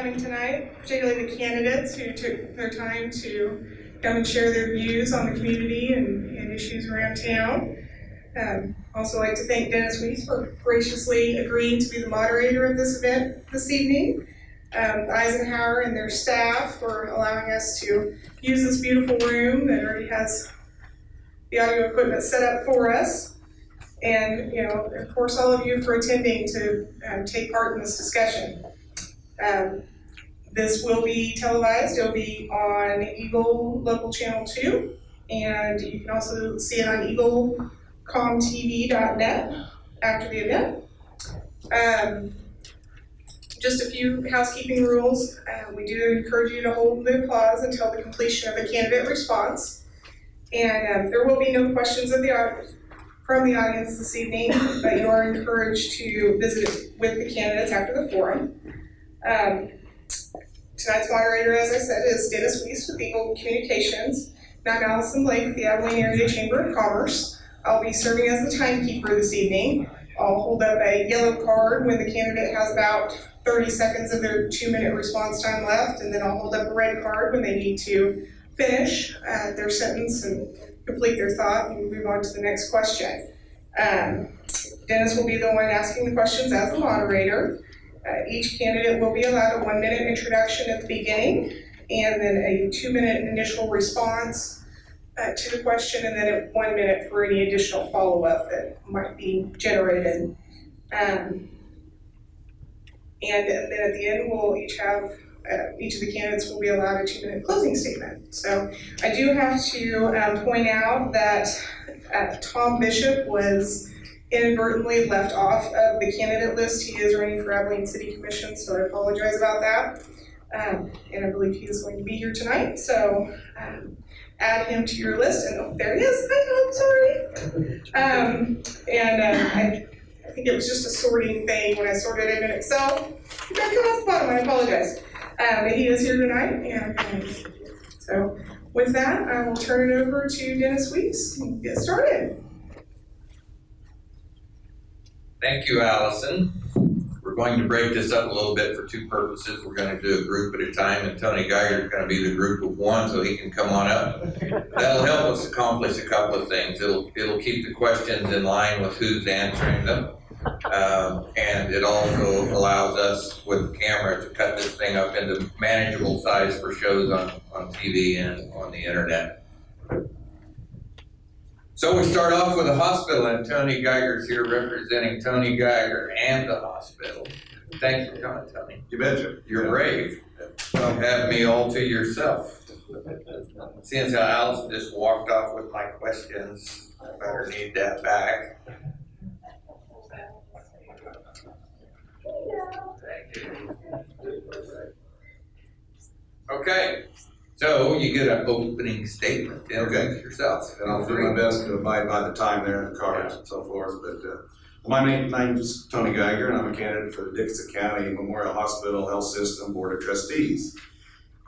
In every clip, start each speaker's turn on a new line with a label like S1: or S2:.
S1: coming tonight, particularly the candidates who took their time to come and share their views on the community and issues around town. Also like to thank Dennis Weiss for graciously agreeing to be the moderator of this event this evening. Eisenhower and their staff for allowing us to use this beautiful room that already has the audio equipment set up for us. And, you know, of course, all of you for attending to take part in this discussion. This will be televised. It'll be on Eagle Local Channel 2, and you can also see it on eaglecomtv.net after the event. Just a few housekeeping rules. We do encourage you to hold the applause until the completion of the candidate response. And there will be no questions from the audience this evening, but you are encouraged to visit with the candidates after the forum. Tonight's moderator, as I said, is Dennis Weiss with Eagle Communications. And I'm Allison Blake with the Abilene Area Chamber of Commerce. I'll be serving as the timekeeper this evening. I'll hold up a yellow card when the candidate has about 30 seconds of their 2-minute response time left, and then I'll hold up a red card when they need to finish their sentence and complete their thought and move on to the next question. Dennis will be the one asking the questions as the moderator. Each candidate will be allowed a 1-minute introduction at the beginning, and then a 2-minute initial response to the question, and then 1 minute for any additional follow-up that might be generated. And then at the end, we'll each have, each of the candidates will be allowed a 2-minute closing statement. So I do have to point out that Tom Bishop was inadvertently left off of the candidate list. He is running for Abilene City Commission, so I apologize about that. And I believe he is going to be here tonight, so add him to your list. And oh, there he is. I know, I'm sorry. I think it was just a sorting thing when I sorted it in Excel. It got cut off the bottom, I apologize. But he is here tonight, and so with that, I will turn it over to Dennis Weiss and get started.
S2: Thank you, Allison. We're going to break this up a little bit for two purposes. We're going to do a group at a time, and Tony Geiger is going to be the group of one, so he can come on up. That'll help us accomplish a couple of things. It'll keep the questions in line with who's answering them, and it also allows us with the camera to cut this thing up into manageable size for shows on TV and on the internet. So we start off with the hospital, and Tony Geiger's here representing Tony Geiger and the hospital. Thanks for coming, Tony.
S3: You betcha.
S2: You're brave. Don't have me all to yourself. Since Allison just walked off with my questions, I better need that back. Thank you. Okay. So you get an opening statement. Introduce yourself.
S3: And I'll do my best to abide by the time there in the cards and so forth. But my name is Tony Geiger, and I'm a candidate for the Dixon County Memorial Hospital Health System Board of Trustees.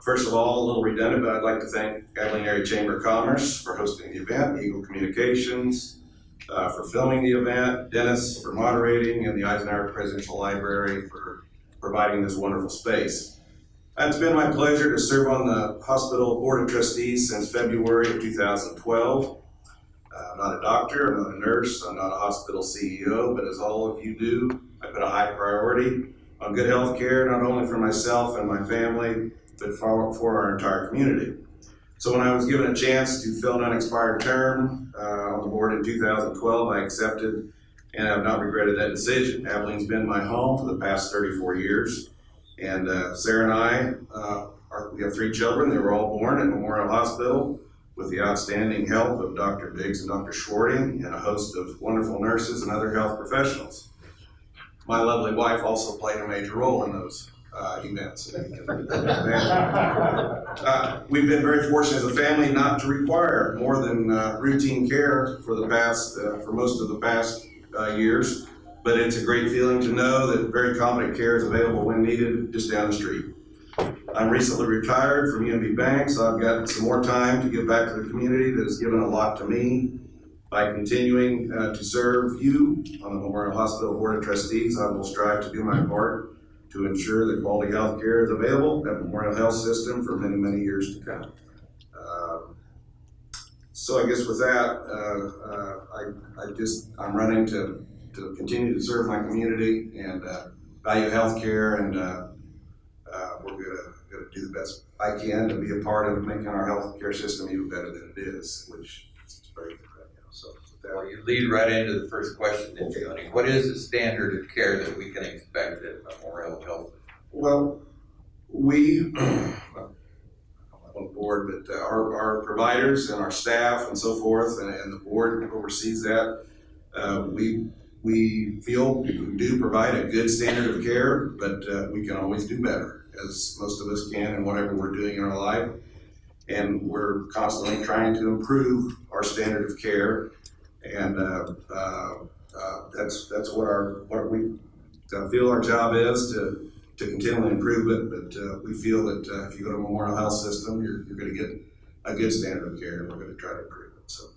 S3: First of all, a little redundant, but I'd like to thank Abilene Area Chamber of Commerce for hosting the event, Eagle Communications for filming the event, Dennis for moderating, and the Eisenhower Presidential Library for providing this wonderful space. It's been my pleasure to serve on the Hospital Board of Trustees since February of 2012. I'm not a doctor, I'm not a nurse, I'm not a hospital CEO, but as all of you do, I put a high priority on good health care, not only for myself and my family, but for our entire community. So when I was given a chance to fill an unexpired term on the board in 2012, I accepted, and I've not regretted that decision. Abilene's been my home for the past 34 years. And Sarah and I, we have 3 children. They were all born at Memorial Hospital with the outstanding help of Dr. Biggs and Dr. Schwarting and a host of wonderful nurses and other health professionals. My lovely wife also played a major role in those events. We've been very fortunate as a family not to require more than routine care for the past, for most of the past years. But it's a great feeling to know that very competent care is available when needed just down the street. I'm recently retired from UMB Bank, so I've got some more time to give back to the community that has given a lot to me. By continuing to serve you on the Memorial Hospital Board of Trustees, I will strive to do my part to ensure that quality health care is available at Memorial Health System for many, many years to come. So I guess with that, I'm running to continue to serve my community and value health care, and we're gonna do the best I can to be a part of making our health care system even better than it is, which is very good right now. So with that,
S2: Well, you lead right into the first question, Tony. What is the standard of care that we can expect at Memorial Health?
S3: well, we, on the board, but our providers and our staff and so forth, and the board oversees that. We feel we do provide a good standard of care, but we can always do better, as most of us can in whatever we're doing in our life. And we're constantly trying to improve our standard of care, and that's what we feel our job is, to continually improve it. But we feel that if you go to Memorial Health System, you're going to get a good standard of care, and we're going to try to improve it. So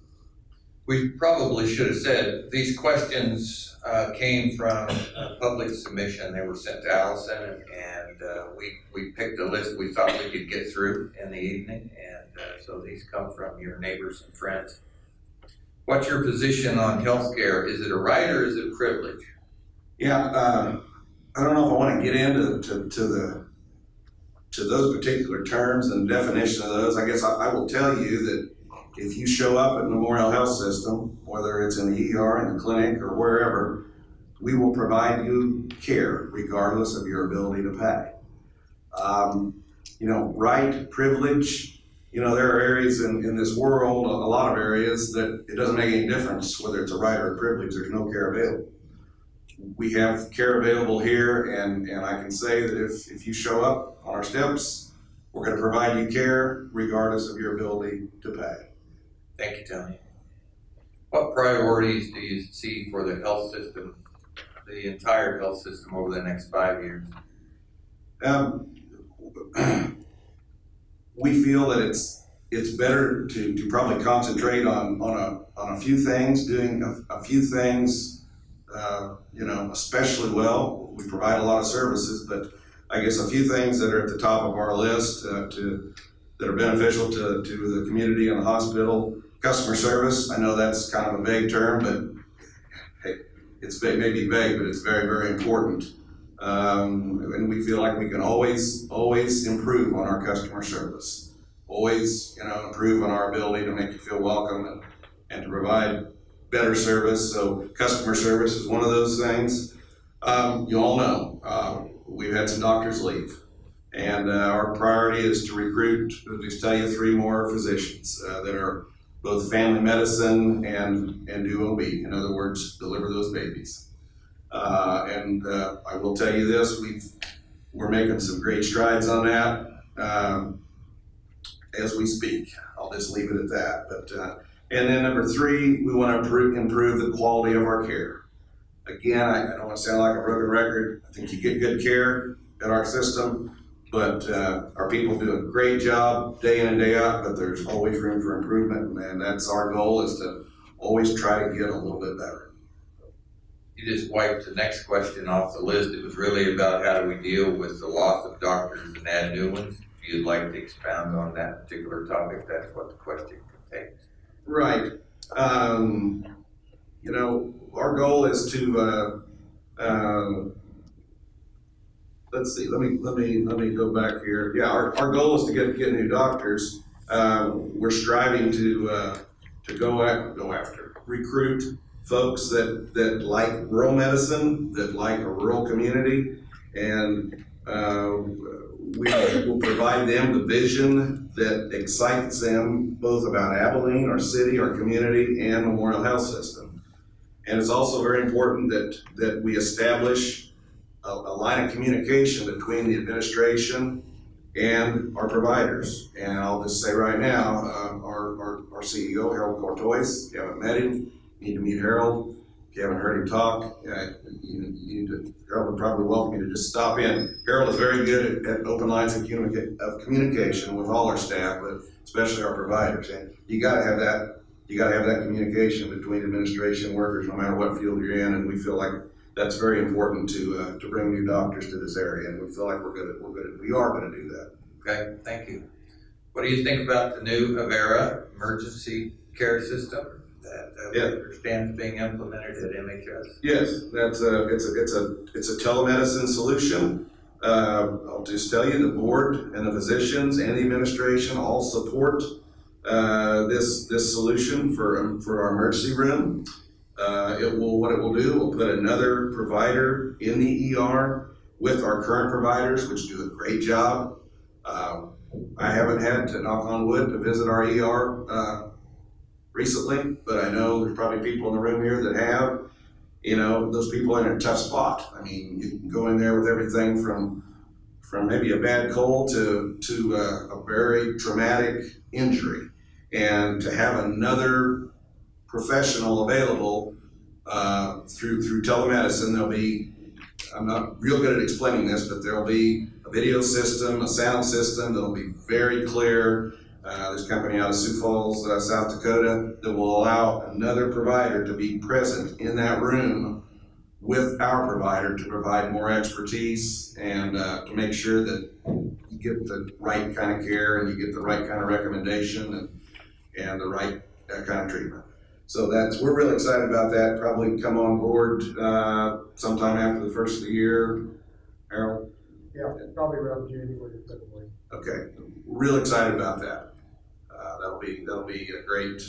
S2: We probably should have said these questions came from a public submission. They were sent to Allison, and we picked a list we thought we could get through in the evening, and so these come from your neighbors and friends. What's your position on healthcare? Is it a right or is it a privilege?
S3: Yeah, I don't know if I want to get into to those particular terms and definition of those. I guess I will tell you that if you show up at Memorial Health System, whether it's in the ER, in the clinic, or wherever, we will provide you care regardless of your ability to pay. Right, privilege, there are areas in this world, a lot of areas, that it doesn't make any difference whether it's a right or a privilege. There's no care available. We have care available here, and I can say that if you show up on our steps, we're going to provide you care regardless of your ability to pay.
S2: Thank you, Tony. What priorities do you see for the health system, the entire health system, over the next 5 years?
S3: We feel that it's better to probably concentrate on a few things, doing a few things, especially well. We provide a lot of services, but I guess a few things that are at the top of our list that are beneficial to the community and the hospital. Customer service, I know that's kind of a vague term, but hey, it may be vague, but it's very, very important. And we feel like we can always improve on our customer service. Always, improve on our ability to make you feel welcome and to provide better service. So customer service is one of those things. You all know, we've had some doctors leave. And our priority is to recruit, to just tell you, 3 more physicians that are both family medicine and do OB. In other words, deliver those babies. And I will tell you this, we're making some great strides on that as we speak. I'll just leave it at that. But and then number 3, we want to improve the quality of our care. Again, I don't want to sound like a broken record. I think you get good care at our system, but our people do a great job day in and day out, but there's always room for improvement, and that's our goal, is to always try to get a little bit better.
S2: You just wiped the next question off the list. It was really about how do we deal with the loss of doctors and add new ones. If you'd like to expound on that particular topic, that's what the question contains. Right.
S3: Our goal is to let's see. Let me go back here. Yeah, our goal is to get new doctors. We're striving to go after recruit folks that like rural medicine, that like a rural community, and we will provide them the vision that excites them both about Abilene, our city, our community, and Memorial Health System. And it's also very important that we establish a line of communication between the administration and our providers. And I'll just say right now, our CEO, Harold Cortois, if you haven't met him, you need to meet Harold. If you haven't heard him talk, Harold would probably welcome you to just stop in. Harold is very good at open lines of communication with all our staff, but especially our providers. And you got to have that. You got to have that communication between administration workers, no matter what field you're in. And we feel like that's very important to bring new doctors to this area, and we feel like we are going to do that.
S2: Okay, thank you. What do you think about the new Avera emergency care system that we understand is being implemented at MHS?
S3: Yes, it's a telemedicine solution. I'll just tell you, the board and the physicians and the administration all support this solution for our emergency room. What it will do, we'll put another provider in the ER with our current providers, which do a great job. I haven't had to, knock on wood, to visit our ER recently, but I know there's probably people in the room here that have. You know, those people are in a tough spot. I mean, you can go in there with everything from maybe a bad cold to a very traumatic injury, and to have another professional available through telemedicine. There'll be, I'm not real good at explaining this, but there'll be a video system, a sound system that'll be very clear. There's a company out of Sioux Falls, South Dakota, that will allow another provider to be present in that room with our provider to provide more expertise and to make sure that you get the right kind of care and you get the right kind of recommendation and the right kind of treatment. So we're really excited about that. Probably come on board sometime after the first of the year. Harold?
S4: Yeah, probably around January, February.
S3: Okay, we're real excited about that. That'll be a great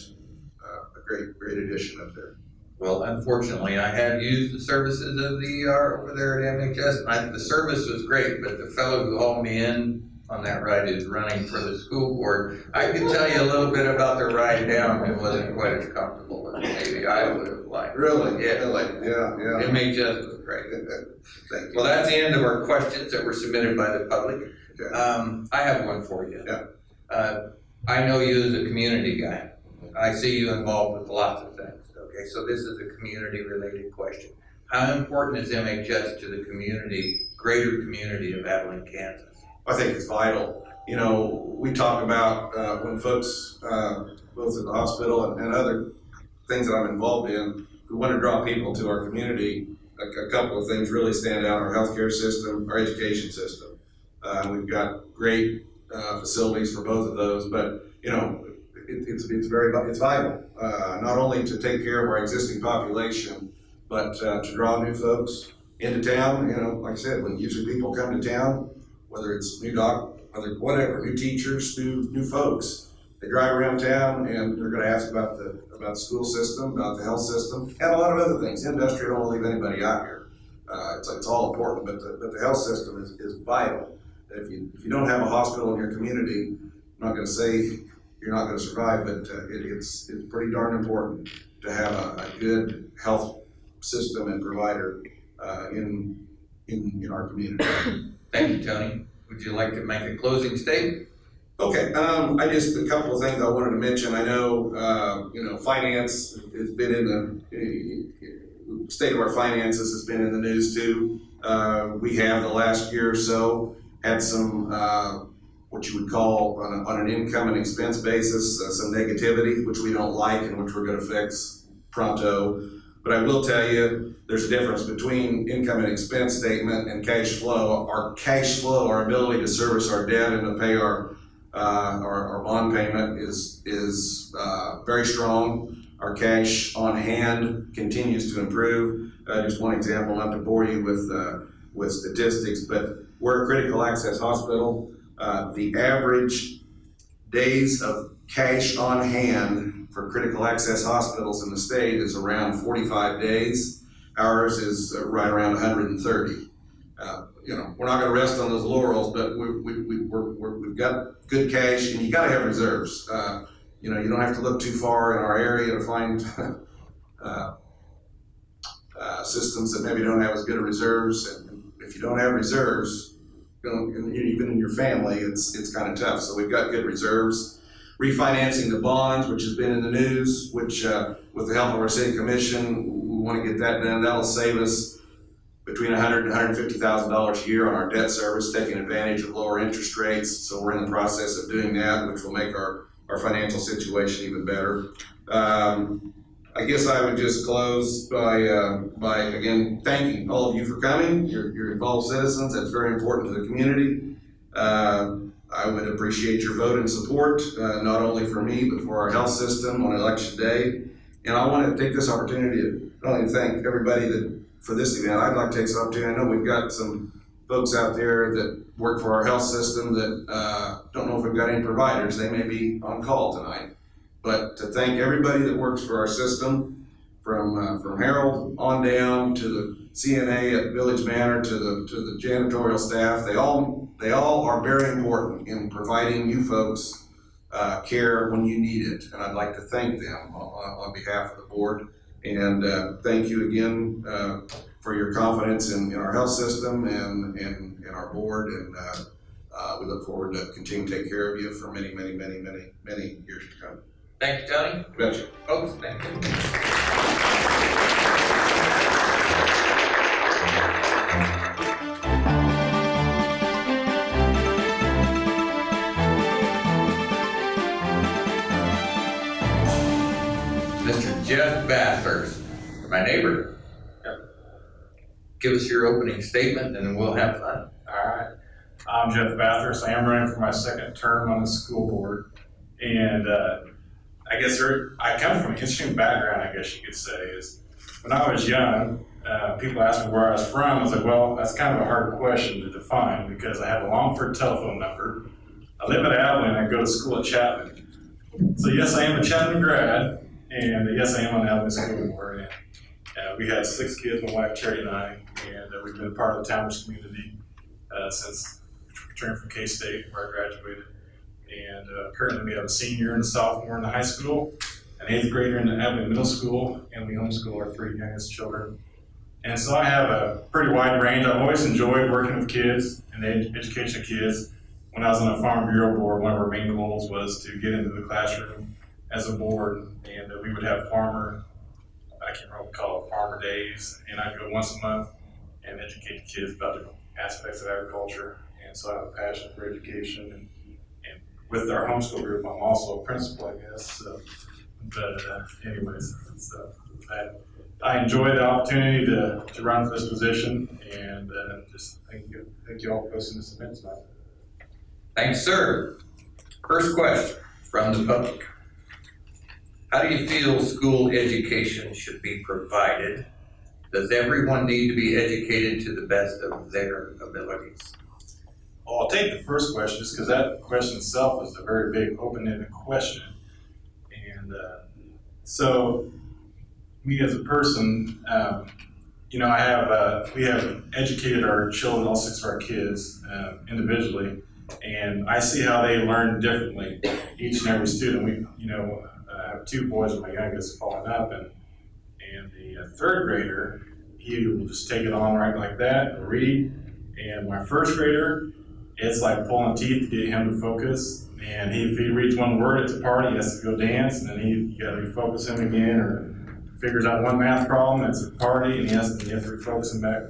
S3: addition up there.
S2: Well, unfortunately, I had used the services of the ER over there at MHS, and the service was great, but the fellow who hauled me in on that ride is running for the school board. I can tell you a little bit about the ride down. It wasn't quite as comfortable as maybe I would have liked.
S3: Really?
S2: Yeah.
S3: Really? Yeah.
S2: MHS was great.
S3: Thank you.
S2: Well, that's the end of our questions that were submitted by the public.
S3: Okay.
S2: I have one for you.
S3: Yeah.
S2: I know you as a community guy. I see you involved with lots of things. Okay, so this is a community-related question. How important is MHS to the community, greater community of Abilene, Kansas?
S3: I think it's vital. You know, we talk about when folks, both at the hospital and other things that I'm involved in, we want to draw people to our community. A couple of things really stand out: our healthcare system, our education system. We've got great facilities for both of those, but you know, it's vital not only to take care of our existing population, but to draw new folks into town. You know, like I said, when usually people come to town, whether it's new new teachers, new folks, they drive around town and they're going to ask about the school system, about the health system, and a lot of other things. Industry don't leave anybody out here. It's all important, but the health system is vital. If you don't have a hospital in your community, I'm not going to say you're not going to survive, but it's pretty darn important to have a good health system and provider in our community.
S2: Thank you, Tony. Would you like to make a closing statement?
S3: Okay, a couple of things I wanted to mention. I know, finance has been in the state of our finances has been in the news too. We have the last year or so had some, what you would call on an income and expense basis, some negativity, which we don't like and which we're going to fix pronto. But I will tell you, there's a difference between income and expense statement and cash flow. Our cash flow, our ability to service our debt and to pay our bond payment is very strong. Our cash on hand continues to improve. Just one example, not to bore you with statistics, but we're a critical access hospital. The average days of cash on hand for critical access hospitals in the state is around 45 days. Ours is right around 130. We're not going to rest on those laurels, but we've got good cash, and you got to have reserves. You don't have to look too far in our area to find systems that maybe don't have as good of reserves. And if you don't have reserves, even in your family, it's kind of tough. So we've got good reserves. Refinancing the bonds, which has been in the news, which with the help of our city commission, we want to get that done. That'll save us between $100,000 and $150,000 a year on our debt service, taking advantage of lower interest rates. So we're in the process of doing that, which will make our financial situation even better. I guess I would just close by again thanking all of you for coming. You're involved citizens. That's very important to the community. I would appreciate your vote and support, not only for me, but for our health system on election day. And I want to take this opportunity to not only thank everybody for this event. I'd like to take this opportunity. I know we've got some folks out there that work for our health system that don't know if we've got any providers. They may be on call tonight. But to thank everybody that works for our system, from Harold on down to the CNA at Village Manor to the janitorial staff, they all are very important in providing you folks care when you need it, and I'd like to thank them on behalf of the board. And thank you again for your confidence in our health system and in our board. And we look forward to continuing to take care of you for many, many, many, many, many years to come.
S2: Thank you, Tony.
S3: Gotcha.
S2: Folks, thank you. Mr. Jeff Bathurst, my neighbor. Yep. Give us your opening statement and then we'll have fun.
S5: All right. I'm Jeff Bathurst. I am running for my second term on the school board. And I guess I come from an interesting background, I guess you could say. Is when I was young, people asked me where I was from. I was like, well, that's kind of a hard question to define because I have a Longford telephone number. I live at Abilene and I go to school at Chapman. So yes, I am a Chapman grad, and yes, I am on the Abilene school board. And we had 6 kids, my wife Terry and I, and we've been a part of the Towners community since returned from K-State, where I graduated. And currently we have a senior and a sophomore in the high school, an 8th grader in the Abilene Middle School, and we homeschool our 3 youngest children. And so I have a pretty wide range. I've always enjoyed working with kids and the education of kids. When I was on the Farm Bureau board, one of our main goals was to get into the classroom as a board, and we would have I can't remember what we call it, farmer days, and I'd go once a month and educate the kids about different aspects of agriculture. And so I have a passion for education, and with our homeschool group, I'm also a principal, I guess. So, but anyways, so I enjoy the opportunity to run for this position, and just thank you all for listening to this event tonight.
S2: Thanks, sir. First question from the public. How do you feel school education should be provided? Does everyone need to be educated to the best of their abilities?
S5: Well, I'll take the first question just because that question itself is a very big open-ended question. And so me as a person, we have educated our children, all 6 of our kids individually, and I see how they learn differently, each and every student. I have 2 boys and my youngest falling up, and the 3rd grader, he will just take it on right like that and read. And my 1st grader, it's like pulling teeth to get him to focus. And if he reads one word at the party, he has to go dance, and then you got to refocus him again, or figures out one math problem that's a party, and you have to refocus him back.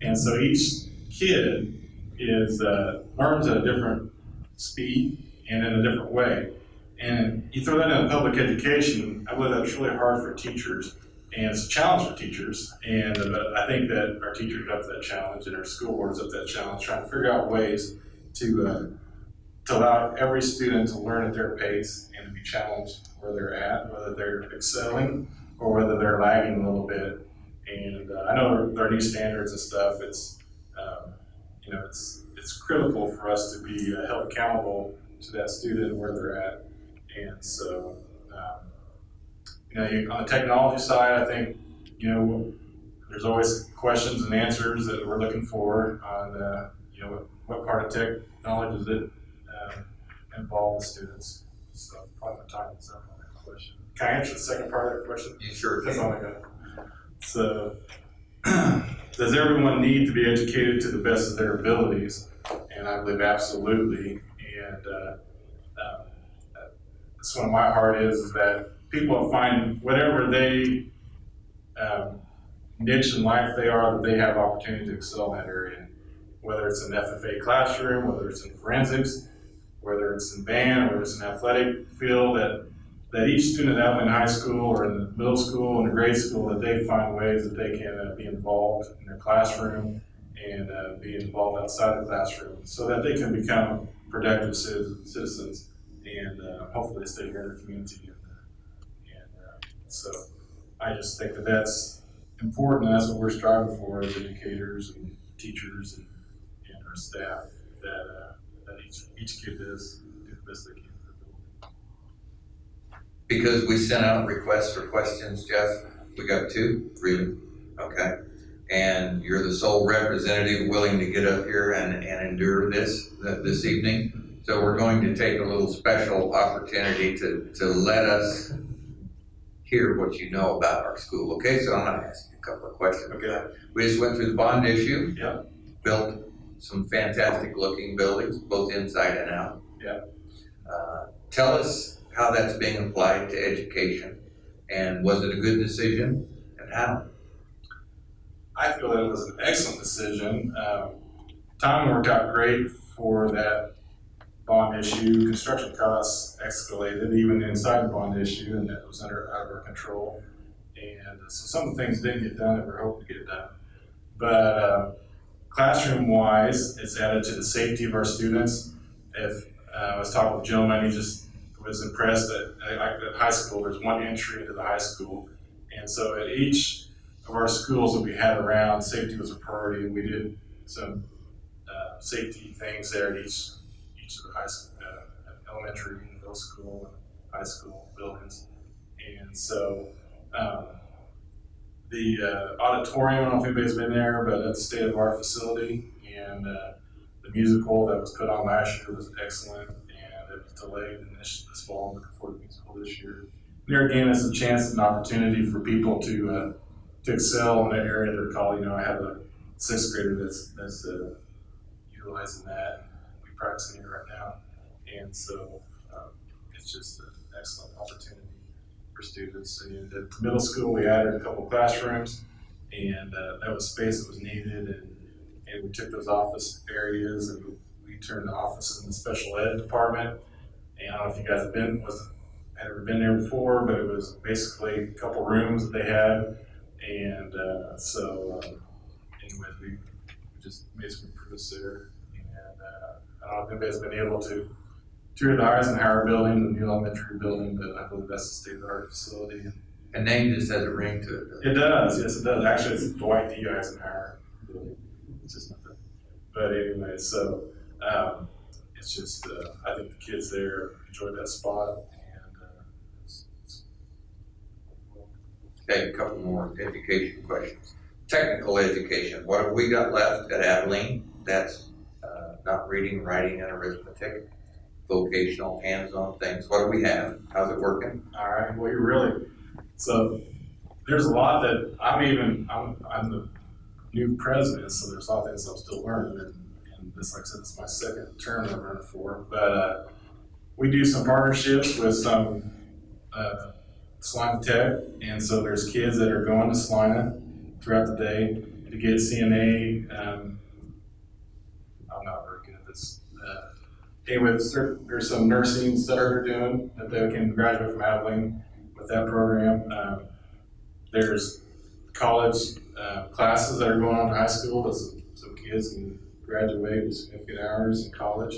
S5: And so each kid learns at a different speed and in a different way. And you throw that in public education, I believe that's really hard for teachers, and it's a challenge for teachers. And I think that our teachers are up to that challenge, and our school board is up to that challenge, trying to figure out ways to allow every student to learn at their pace and to be challenged where they're at, whether they're excelling or whether they're lagging a little bit. And I know there are new standards and stuff. It's critical for us to be held accountable to that student where they're at. And so, on the technology side, I think, there's always questions and answers that we're looking for on, what part of technology does it involve the students. So, probably my time is up on that question. Can I answer the second part of that question?
S2: You sure can.
S5: That's all I got. So, does everyone need to be educated to the best of their abilities? And I believe absolutely. And that's one of my heart is that people find whatever they niche in life they are, that they have opportunity to excel in that area. Whether it's an FFA classroom, whether it's in forensics, whether it's in band, whether it's an athletic field, that that each student at Abilene High School or in the middle school and the grade school, that they find ways that they can be involved in their classroom and be involved outside the classroom so that they can become productive citizens and hopefully stay here in the community. So I just think that that's important, and that's what we're striving for as educators and teachers and our staff, that each kid does do the best they can.
S2: Because we sent out requests for questions, Jeff, we got 2, really, okay? And you're the sole representative willing to get up here and endure this evening. So we're going to take a little special opportunity to let us hear what you know about our school. Okay, so I'm gonna ask you a couple of questions.
S5: Okay.
S2: We just went through the bond issue.
S5: Yeah.
S2: Built some fantastic looking buildings, both inside and out.
S5: Yeah.
S2: Tell us how that's being applied to education, and was it a good decision, and how?
S5: I feel that it was an excellent decision. Timing worked out great for that bond issue. Construction costs escalated even inside the bond issue, and that was out of our control. And so some of the things didn't get done that we were hoping to get done. But classroom-wise, it's added to the safety of our students. If I was talking with a gentleman, he just was impressed that at high school, there's one entry into the high school. And so at each of our schools that we had around, safety was a priority. We did some safety things there at each of the high school, elementary, middle school, and high school buildings. And so the auditorium, I don't know if anybody's been there, but that's a state-of-the-art facility. And the musical that was put on last year was excellent, and it was delayed this fall. I'm looking forward to the musical this year. And there again, it's a chance and an opportunity for people to excel in that area. They're called, I have a 6th grader that's utilizing that. We're practicing it right now, and so it's just an excellent opportunity for students. And at the middle school, we added a couple classrooms, and that was space that was needed, and we took those office areas and we turned the offices in the special ed department. And I don't know if you guys had ever been there before, but it was basically a couple rooms that they had. And anyways, we just made some improvements there. And I don't know if anybody's been able to tour the Eisenhower building, the new elementary building, but I believe that's a state-of-the-art facility.
S2: A name just has a ring to it.
S5: It does, yes, it does. Actually, it's Dwight D. Eisenhower building. It's just nothing. But anyway, so it's just, I think the kids there enjoyed that spot.
S2: Okay, a couple more education questions. Technical education, what have we got left at Abilene? That's not reading, writing, and arithmetic. Vocational, hands-on things. What do we have? How's it working?
S5: All right, well, so there's a lot that I'm the new president, so there's a lot of things I'm still learning, and this, like I said, this is my 2nd term I'm running for, but we do some partnerships with some Salina Tech, and so there's kids that are going to Salina throughout the day to get CNA. I'm not very good at this. Anyways, there's some nursing stuff they're doing that they can graduate from Abilene with that program. There's college classes that are going on in high school that some kids can graduate with significant hours in college.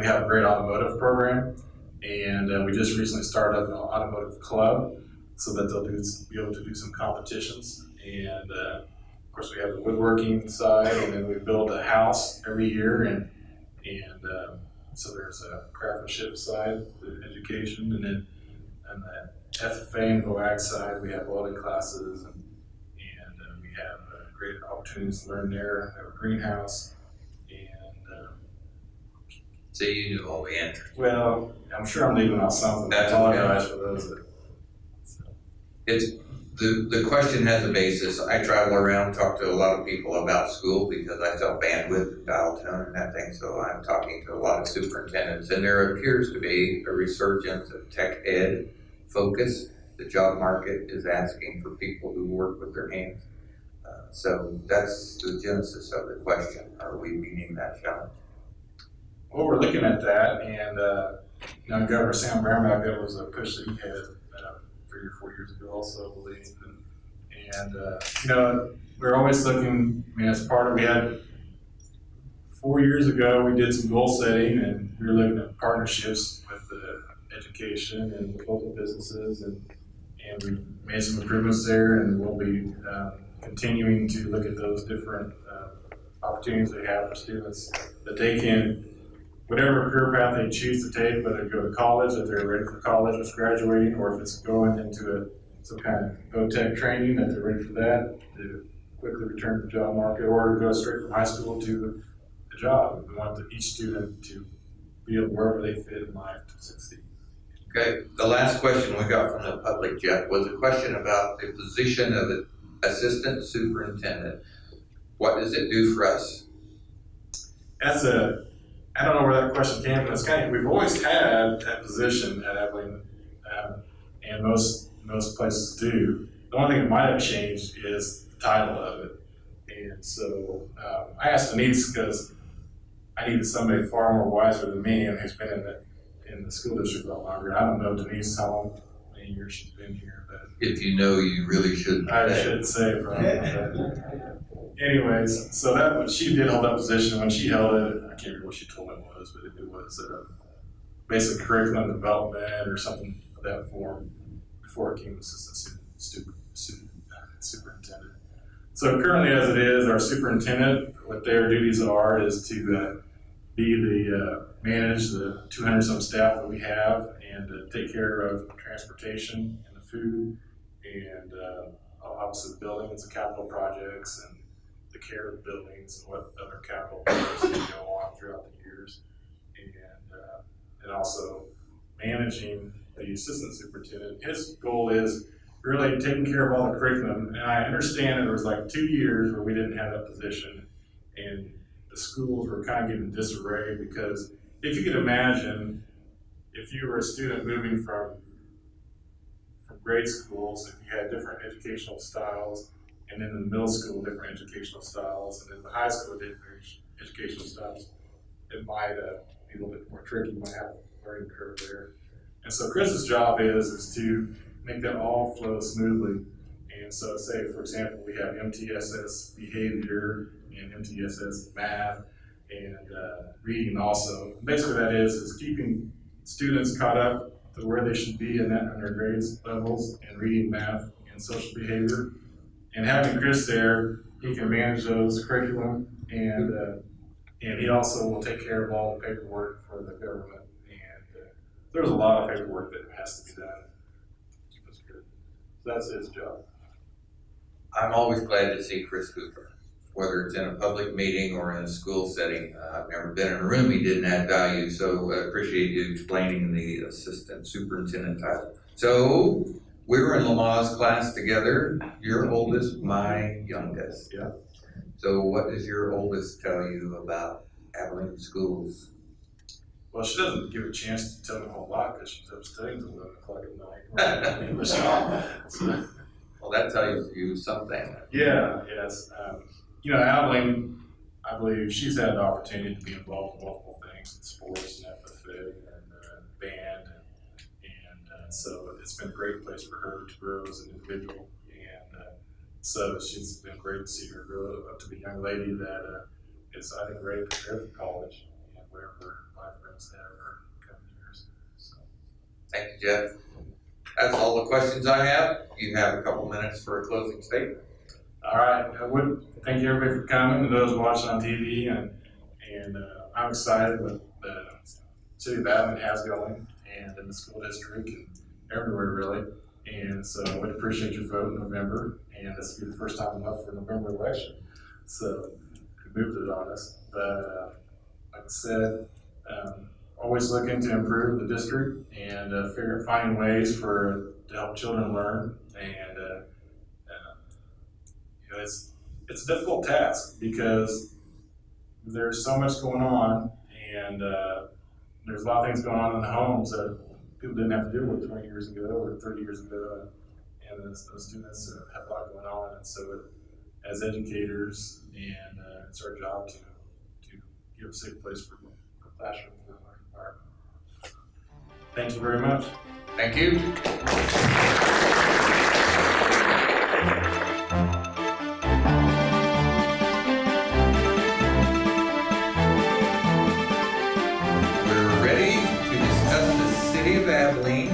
S5: We have a great automotive program, and we just recently started up an automotive club so that they'll be able to do some competitions. And of course, we have the woodworking side, and then we build a house every year, and so there's a craftsmanship side, the education, and then on the FFA and VOAG side, we have welding classes, and we have great opportunities to learn there. We have a greenhouse, and
S2: So you knew all the answers.
S5: well, I'm sure I'm leaving out something.
S2: That's
S5: I apologize for those that.
S2: It's the question has a basis. I travel around, talk to a lot of people about school because I sell bandwidth, dial tone, and that thing. So I'm talking to a lot of superintendents, and there appears to be a resurgence of tech ed focus. The job market is asking for people who work with their hands. So that's the genesis of the question. Are we meeting that challenge?
S5: Well, we're looking at that, and Governor Sam Brownback, that was a push that he had 3 or 4 years ago also, I believe. And we're always looking, as part of, we had 4 years ago, we did some goal setting, and we were looking at partnerships with education and with local businesses, and we made some improvements there, and we'll be continuing to look at those different opportunities they have for students that they can, whatever career path they choose to take, whether they go to college, if they're ready for college, or graduating, or if it's going into some kind of go-tech training, that they're ready for that, to quickly return to the job market, or to go straight from high school to the job. We want each student to be able, wherever they fit in life, to succeed.
S2: Okay, the last question we got from the public, Jeff, was a question about the position of the assistant superintendent. What does it do for us?
S5: I don't know where that question came from. It's we've always had that position at Abilene, and most places do. The only thing that might have changed is the title of it. And so I asked Denise because I needed somebody far more wiser than me and who's been in the school district a lot longer. I don't know Denise how many years she's been here, but
S2: if you know, you really shouldn't.
S5: I should say probably. Anyways, so she did hold that position. When she held it, I can't remember what she told me it was, but it was basic curriculum development or something of that form before it came assistant superintendent. So currently, as it is, our superintendent, what their duties are is to manage the 200-some staff that we have, and to take care of transportation and the food, and obviously the buildings and capital projects, and the care of the buildings, and what other capital projects go on throughout the years, and also managing the assistant superintendent. His goal is really taking care of all the curriculum, and I understand there was like 2 years where we didn't have that position, and the schools were kind of getting disarray, because if you could imagine, if you were a student moving from grade schools, if you had different educational styles, and then in the middle school, different educational styles, and then the high school, different educational styles, it might be a little bit more tricky. You might have a learning curve there. And so Chris's job is to make that all flow smoothly. And so say, for example, we have MTSS behavior and MTSS math and reading also. Basically that is keeping students caught up to where they should be in their grades levels, and reading, math, and social behavior. And having Chris there, he can manage those curriculum, and he also will take care of all the paperwork for the government. And there's a lot of paperwork that has to be done. That's good. So that's his job.
S2: I'm always glad to see Chris Cooper, whether it's in a public meeting or in a school setting. I've never been in a room he didn't add value, so I appreciate you explaining the assistant superintendent title. So we were in Lama's class together. Your oldest, my youngest.
S5: Yeah.
S2: So what does your oldest tell you about Abilene schools?
S5: Well, she doesn't give a chance to tell me a whole lot because she's up studying till 11 o'clock at night. So,
S2: well, that tells you something.
S5: Yeah, yes. Abilene, I believe she's had the opportunity to be involved in multiple things, in sports and FFA and band, and so it's been a great place for her to grow as an individual. And so it's been great to see her grow up to be a young lady that is, I think, ready to prepare for college and whatever life brings ahead of her in the coming years. So.
S2: Thank you, Jeff. That's all the questions I have. You have a couple minutes for a closing statement.
S5: All right. I would thank everybody for coming, and those watching on TV, and I'm excited with the city of Abilene has going, and in the school district, and everywhere really. And so I would appreciate your vote in November, and this will be the first time I'm up for November election. So we moved it on us. But like I said, always looking to improve the district and finding ways to help children learn. And it's a difficult task because there's so much going on, and there's a lot of things going on in the homes that people didn't have to deal with 20 years ago or 30 years ago, and those students have a lot going on. And so as educators, and it's our job to give a safe place for the classroom for our environment. Thank you very much.
S2: Thank you. We're ready to discuss the city of Abilene.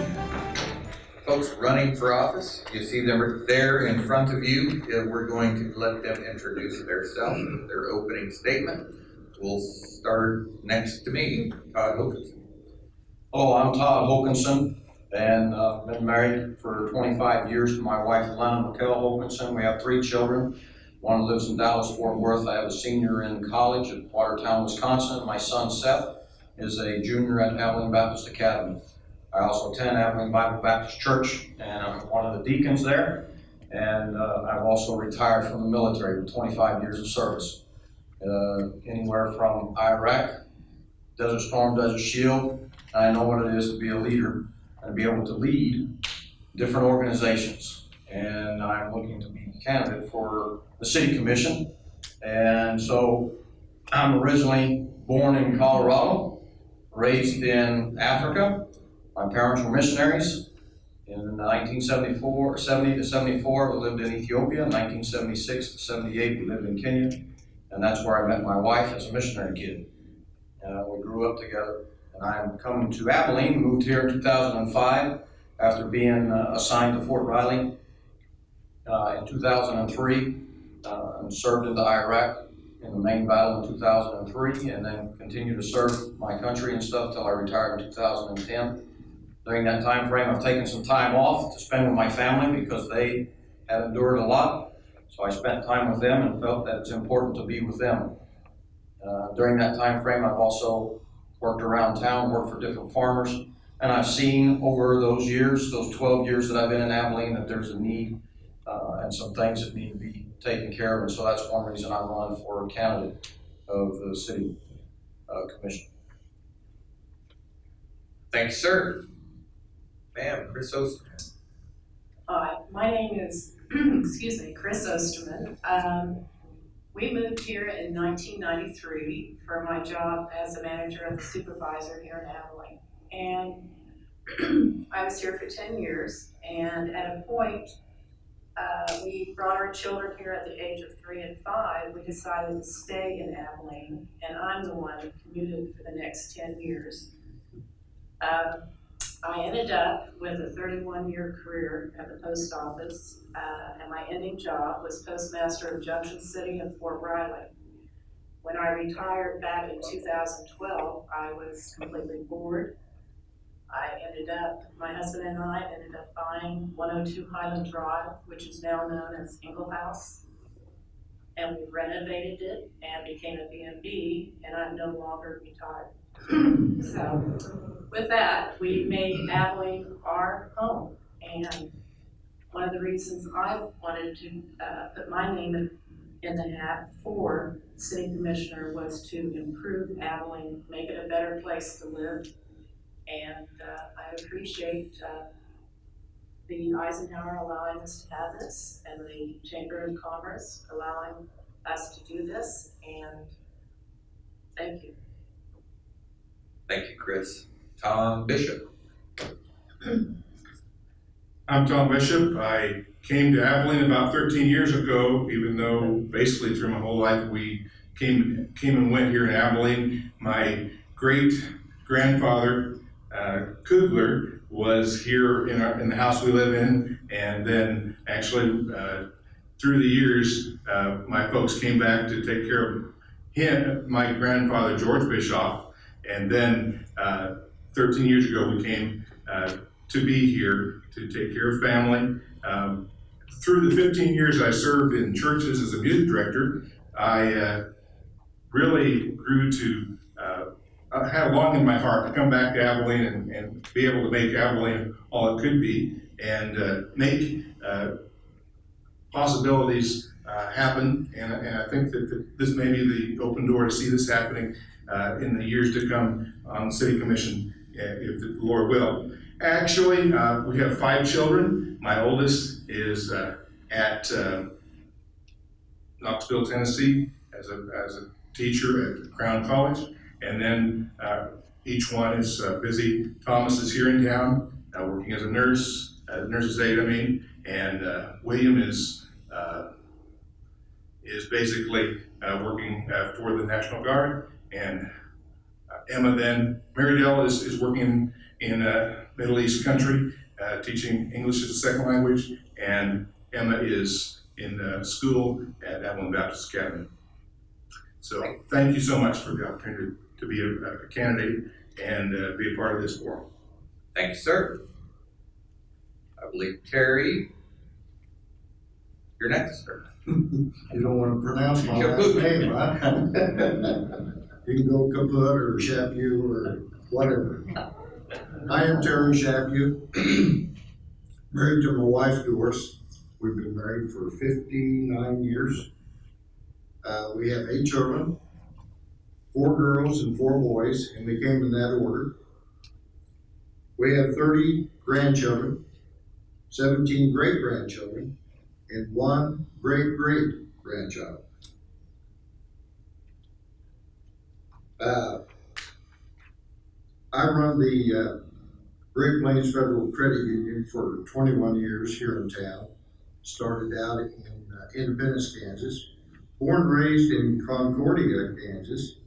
S2: Folks running for office, you see them there in front of you. We're going to let them introduce themselves, their opening statement. We'll start next to me, Todd Hokinson.
S6: Hello, I'm Todd Hokinson, and been married for 25 years to my wife, Lana McKell Hokinson. We have 3 children. One lives in Dallas-Fort Worth. I have a senior in college at Watertown, Wisconsin. My son, Seth, is a junior at Abilene Baptist Academy. I also attend Abilene Bible Baptist Church, and I'm one of the deacons there. And I've also retired from the military with 25 years of service. Anywhere from Iraq, Desert Storm, Desert Shield. I know what it is to be a leader and be able to lead different organizations. And I'm looking to be a candidate for the City Commission. And so I'm originally born in Colorado, raised in Africa. My parents were missionaries. In 1974, 70 to 74, we lived in Ethiopia. In 1976 to 78, we lived in Kenya. And that's where I met my wife as a missionary kid. We grew up together. And I'm coming to Abilene, moved here in 2005 after being assigned to Fort Riley in 2003 and served in Iraq in the main battle in 2003, and then continued to serve my country and stuff till I retired in 2010. During that time frame, I've taken some time off to spend with my family because they had endured a lot. So I spent time with them and felt that it's important to be with them. During that time frame, I've also worked around town, worked for different farmers, and I've seen over those years, those 12 years that I've been in Abilene, that there's a need and some things that need to be taken care of, and so that's one reason I'm running for a candidate of the City Commission.
S2: Thank you, sir. Ma'am, Chris Osterman.
S7: Hi, my name is, Chris Osterman. We moved here in 1993 for my job as a manager and supervisor here in Abilene. And I was here for 10 years, and at a point, we brought our children here at the age of 3 and 5. We decided to stay in Abilene, and I'm the one who commuted for the next 10 years. I ended up with a 31-year career at the post office, and my ending job was postmaster of Junction City and Fort Riley. When I retired back in 2012, I was completely bored. My husband and I ended up buying 102 Highland Drive, which is now known as Ingle House. And we renovated it and became a B&B, and I'm no longer retired. So with that, we made Abilene our home. And one of the reasons I wanted to put my name in the hat for City Commissioner was to improve Abilene, make it a better place to live. And I appreciate the Eisenhower allowing us to have this, and the Chamber of Commerce allowing us to do this, and thank you.
S2: Thank you, Chris. Tom Bishop.
S8: I'm Tom Bishop. I came to Abilene about 13 years ago, even though basically through my whole life we came and went here in Abilene. My great-grandfather, Kugler, was here in the house we live in, and then actually through the years, my folks came back to take care of him, my grandfather, George Bischoff, and then 13 years ago we came to be here to take care of family. Through the 15 years I served in churches as a music director, I really grew to had a longing in my heart to come back to Abilene and be able to make Abilene all it could be, and make possibilities happen. And I think that this may be the open door to see this happening in the years to come on the City Commission, if the Lord will. Actually, we have 5 children. My oldest is at Knoxville, Tennessee, as a teacher at Crown College. And then each one is busy. Thomas is here in town, working as a nurse, nurse's aide, I mean, and William is basically working for the National Guard, and Emma then, Marydell is working in Middle East country, teaching English as a second language, and Emma is in school at Abilene Baptist Academy. So thank you so much for the opportunity to be a candidate and be a part of this forum.
S2: Thank you, sir. I believe Terry, you're next, sir.
S9: You don't want to pronounce my last name, right? You can go Kaput or Chaput or whatever. I am Terry Chaput, married to my wife Doris. We've been married for 59 years. We have 8 children, 4 girls and 4 boys, and they came in that order. We have 30 grandchildren, 17 great-grandchildren, and 1 great-great-grandchild. I run the Great Plains Federal Credit Union for 21 years here in town. Started out in Independence, Kansas. Born and raised in Concordia, Kansas,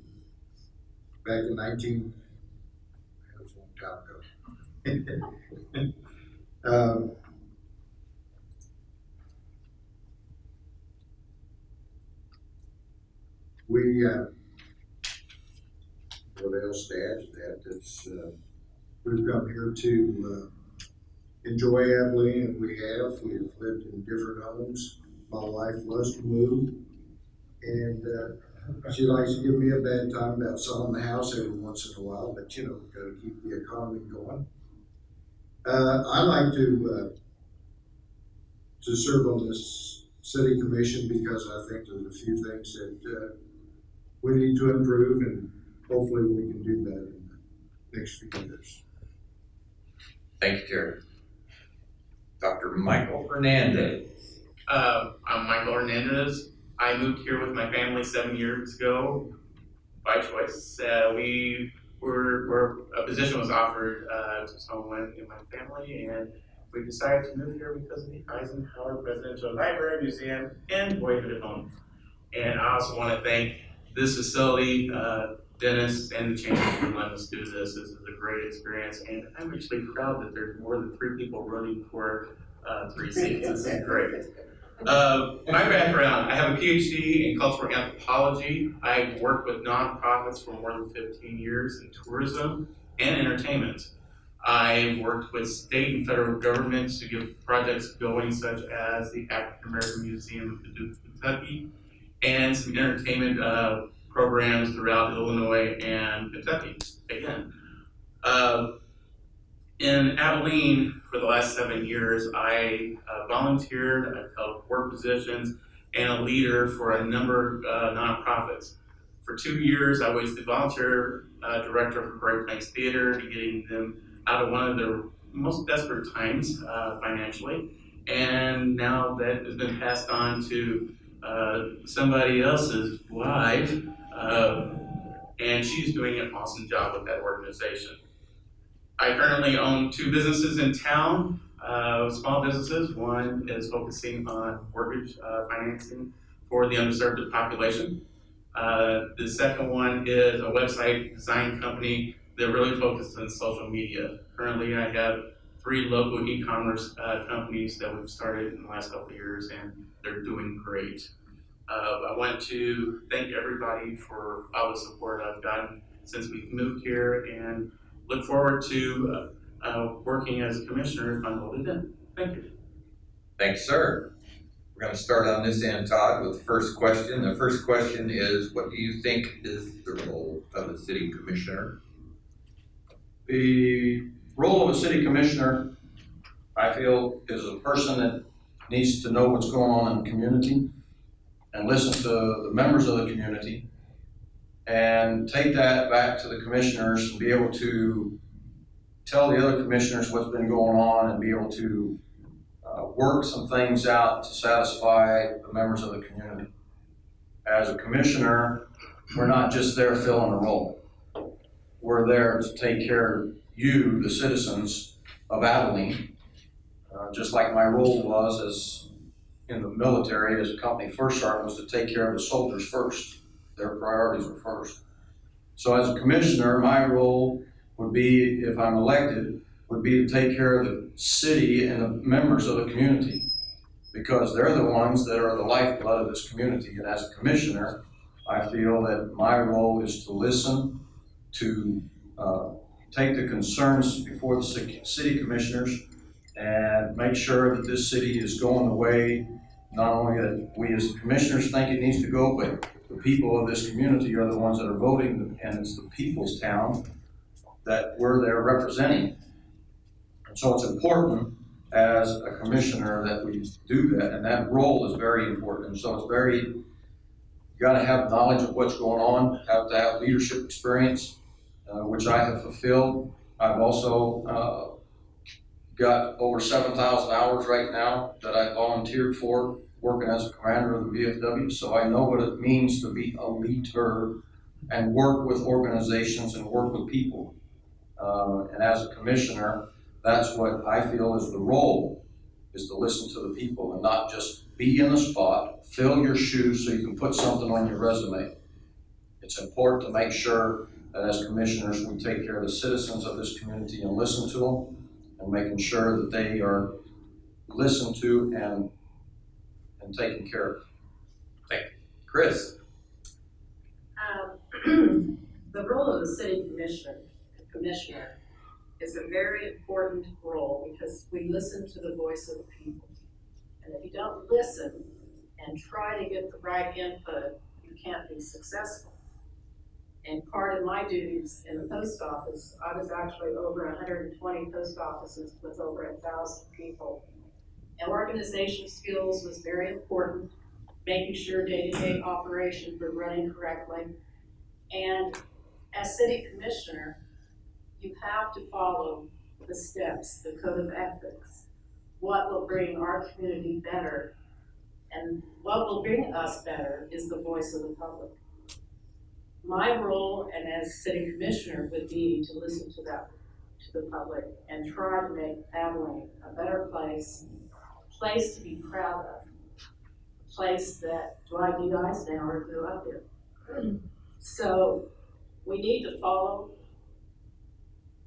S9: back in that was a long time ago. What else to add to that? It's, we've come here to enjoy Abilene, and we have. We've lived in different homes. My wife loves to move, and she likes to give me a bad time about selling the house every once in a while, but you know, we've got to keep the economy going. I like to serve on this city commission because I think there's a few things that we need to improve, and hopefully we can do that in the next few years.
S2: Thank you, Terry. Dr. Michael Hernandez.
S10: I'm Michael Hernandez. I moved here with my family 7 years ago by choice. A position was offered to someone in my family, and we decided to move here because of the Eisenhower Presidential Library Museum and Boyhood Home. And I also want to thank this facility, Dennis, and the Chamber for letting us do this. This is a great experience, and I'm actually proud that there's more than 3 people running for 3 seats. This is great. My background, I have a PhD in cultural anthropology. I've worked with nonprofits for more than 15 years in tourism and entertainment. I've worked with state and federal governments to get projects going, such as the African American Museum of Paducah, Kentucky, and some entertainment programs throughout Illinois and Kentucky, again. In Abilene, for the last 7 years, I volunteered, I've held work positions, and a leader for a number of nonprofits. For 2 years, I was the volunteer director for Great Plains Theater, getting them out of one of their most desperate times financially. And now that has been passed on to somebody else's wife, and she's doing an awesome job with that organization. I currently own 2 businesses in town, small businesses. One is focusing on mortgage financing for the underserved population. The second one is a website design company that really focuses on social media. Currently, I have 3 local e-commerce companies that we've started in the last couple of years, and they're doing great. I want to thank everybody for all the support I've gotten since we've moved here, and look forward to working as a commissioner on what we've done. Thank you.
S2: Thanks, sir. We're going to start on this end, Todd, with the first question. The first question is, what do you think is the role of a city commissioner?
S6: The role of a city commissioner, I feel, is a person that needs to know what's going on in the community and listen to the members of the community and take that back to the commissioners and be able to tell the other commissioners what's been going on and be able to work some things out to satisfy the members of the community. As a commissioner, we're not just there filling a role. we're there to take care of you, the citizens of Abilene, just like my role was as in the military as a company first sergeant was to take care of the soldiers first. Their priorities were first. So as a commissioner, my role would be, if I'm elected, would be to take care of the city and the members of the community, because they're the ones that are the lifeblood of this community. And as a commissioner, I feel that my role is to listen, to take the concerns before the city commissioners and make sure that this city is going the way not only that we as commissioners think it needs to go, but the people of this community are the ones that are voting, and it's the people's town that we're there representing. And so it's important as a commissioner that we do that, and that role is very important. And so it's very, you gotta have knowledge of what's going on, have to have leadership experience, which I have fulfilled. I've also got over 7,000 hours right now that I volunteered for working as a commander of the VFW, so I know what it means to be a leader and work with organizations and work with people. And as a commissioner, that's what I feel is the role, is to listen to the people and not just be in the spot, fill your shoes so you can put something on your resume. It's important to make sure that as commissioners we take care of the citizens of this community and listen to them, and making sure that they are listened to and taken care of.
S2: Thank you. Chris?
S7: The role of the city commissioner is a very important role because we listen to the voice of the people. And if you don't listen and try to get the right input, you can't be successful. And part of my duties in the post office, I was actually over 120 post offices with over 1,000 people. And organization skills was very important, making sure day-to-day operations were running correctly. And as city commissioner, you have to follow the steps, the code of ethics, what will bring our community better. And what will bring us better is the voice of the public. My role, and as city commissioner, would be to listen to the public and try to make Abilene a better place to be proud of, a place that Dwight D. Eisenhower grew up in. So we need to follow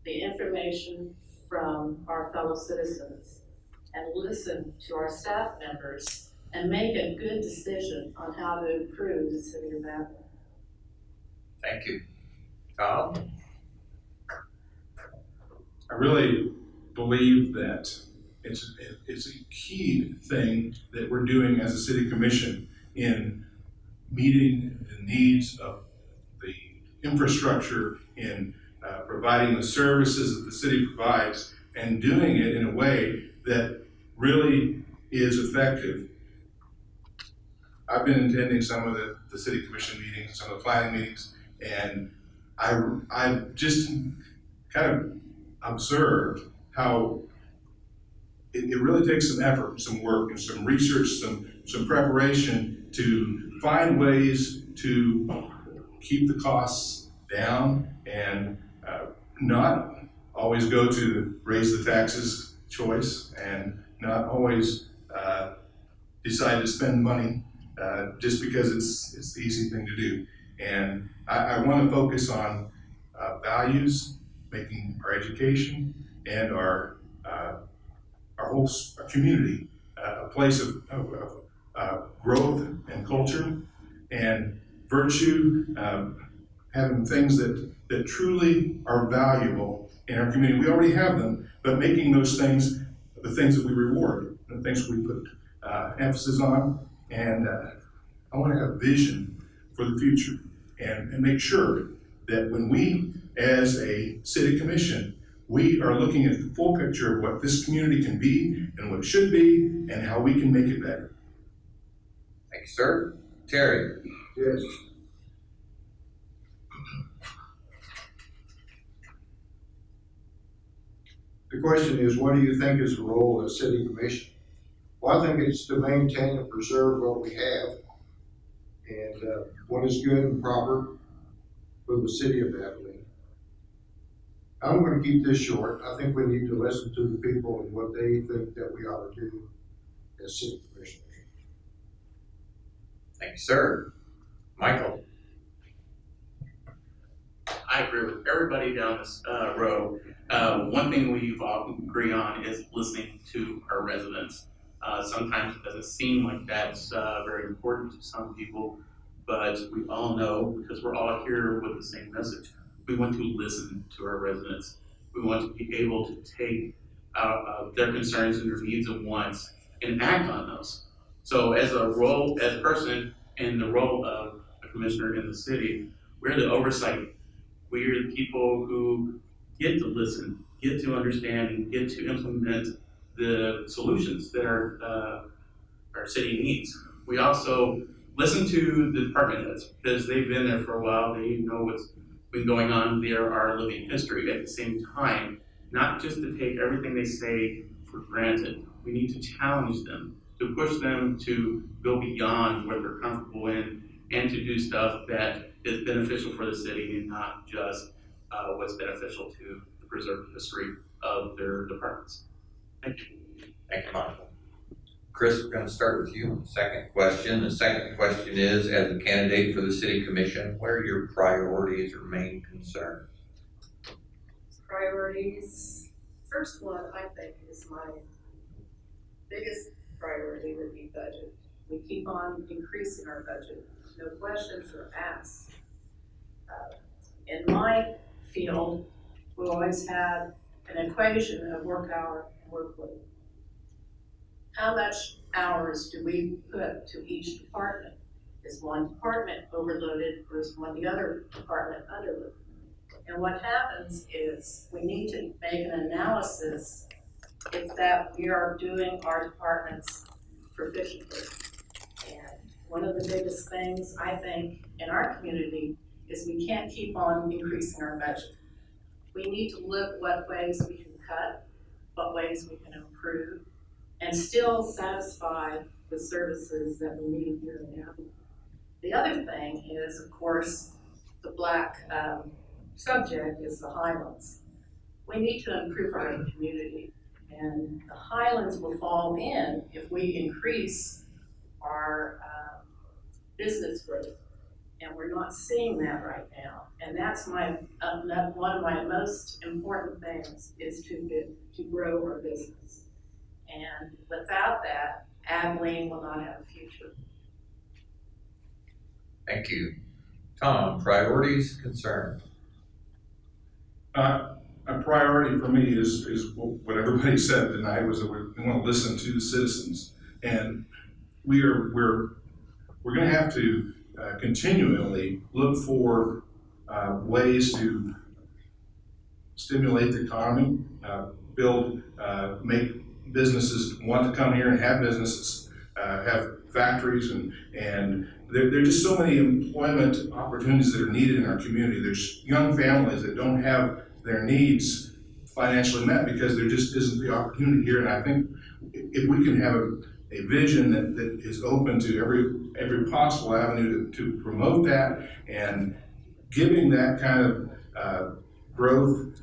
S7: the information from our fellow citizens and listen to our staff members and make a good decision on how to improve the city of Abilene.
S2: Thank you. Tom?
S8: I really believe that it's a key thing that we're doing as a city commission in meeting the needs of the infrastructure, in providing the services that the city provides, and doing it in a way that really is effective. I've been attending some of the city commission meetings, some of the planning meetings, and I just kind of observed how it really takes some effort, some work, and some research, some preparation to find ways to keep the costs down and not always go to the raise the taxes choice, and not always decide to spend money just because it's the easy thing to do. And I want to focus on values, making our education and our whole community a place of growth and culture and virtue, having things that truly are valuable in our community. We already have them, but making those things the things that we reward, the things we put emphasis on. And I want to have vision for the future and make sure that when we, as a city commission, we are looking at the full picture of what this community can be and what it should be and how we can make it better.
S2: Thank you, sir. Terry?
S9: Yes. The question is, what do you think is the role of the city commission? Well, I think it's to maintain and preserve what we have and what is good and proper for the city of Abilene. I'm gonna keep this short. I think we need to listen to the people and what they think that we ought to do as city commissioners.
S2: Thank you, sir. Michael?
S10: I agree with everybody down this row. One thing we all agree on is listening to our residents. Sometimes it doesn't seem like that's very important to some people, but we all know, because we're all here with the same message, we want to listen to our residents. We want to be able to take their concerns and their needs and wants and act on those. So as a person in the role of a commissioner in the city, we're the oversight. We're the people who get to listen, get to understand, and get to implement the solutions that our city needs. We also listen to the department heads because they've been there for a while. They know what's been going on. They are our living history. At the same time, not just to take everything they say for granted. We need to challenge them, to push them to go beyond what they're comfortable in, and to do stuff that is beneficial for the city and not just what's beneficial to the preserved history of their departments. Thank you.
S2: Thank you, Michael. Chris, we're going to start with you. Second question. The second question is, as a candidate for the city commission, what are your priorities or main concerns?
S7: Priorities. First one, I think, is my biggest priority would be budget. We keep on increasing our budget. No questions are asked. In my field, we always had an equation of work hour and workload. How much hours do we put to each department? Is one department overloaded or is the other department underloaded? And what happens is we need to make an analysis if that we are doing our departments proficiently. And one of the biggest things I think in our community is we can't keep on increasing our budget. We need to look what ways we can cut, what ways we can improve, and still satisfy the services that we need here in Abilene. The other thing is, of course, the black subject is the Highlands. We need to improve our community, and the Highlands will fall in if we increase our business growth, and we're not seeing that right now. And that's my one of my most important things is to grow our business. And without that, Abilene will not have a future.
S2: Thank you. Tom, priorities, concerns?
S8: A priority for me is what everybody said tonight, was that we want to listen to the citizens, and we're going to have to continually look for ways to stimulate the economy, make businesses want to come here and have businesses, have factories, and there are just so many employment opportunities that are needed in our community. There's young families that don't have their needs financially met because there just isn't the opportunity here. And I think if we can have a vision that is open to every possible avenue to promote that, and giving that kind of growth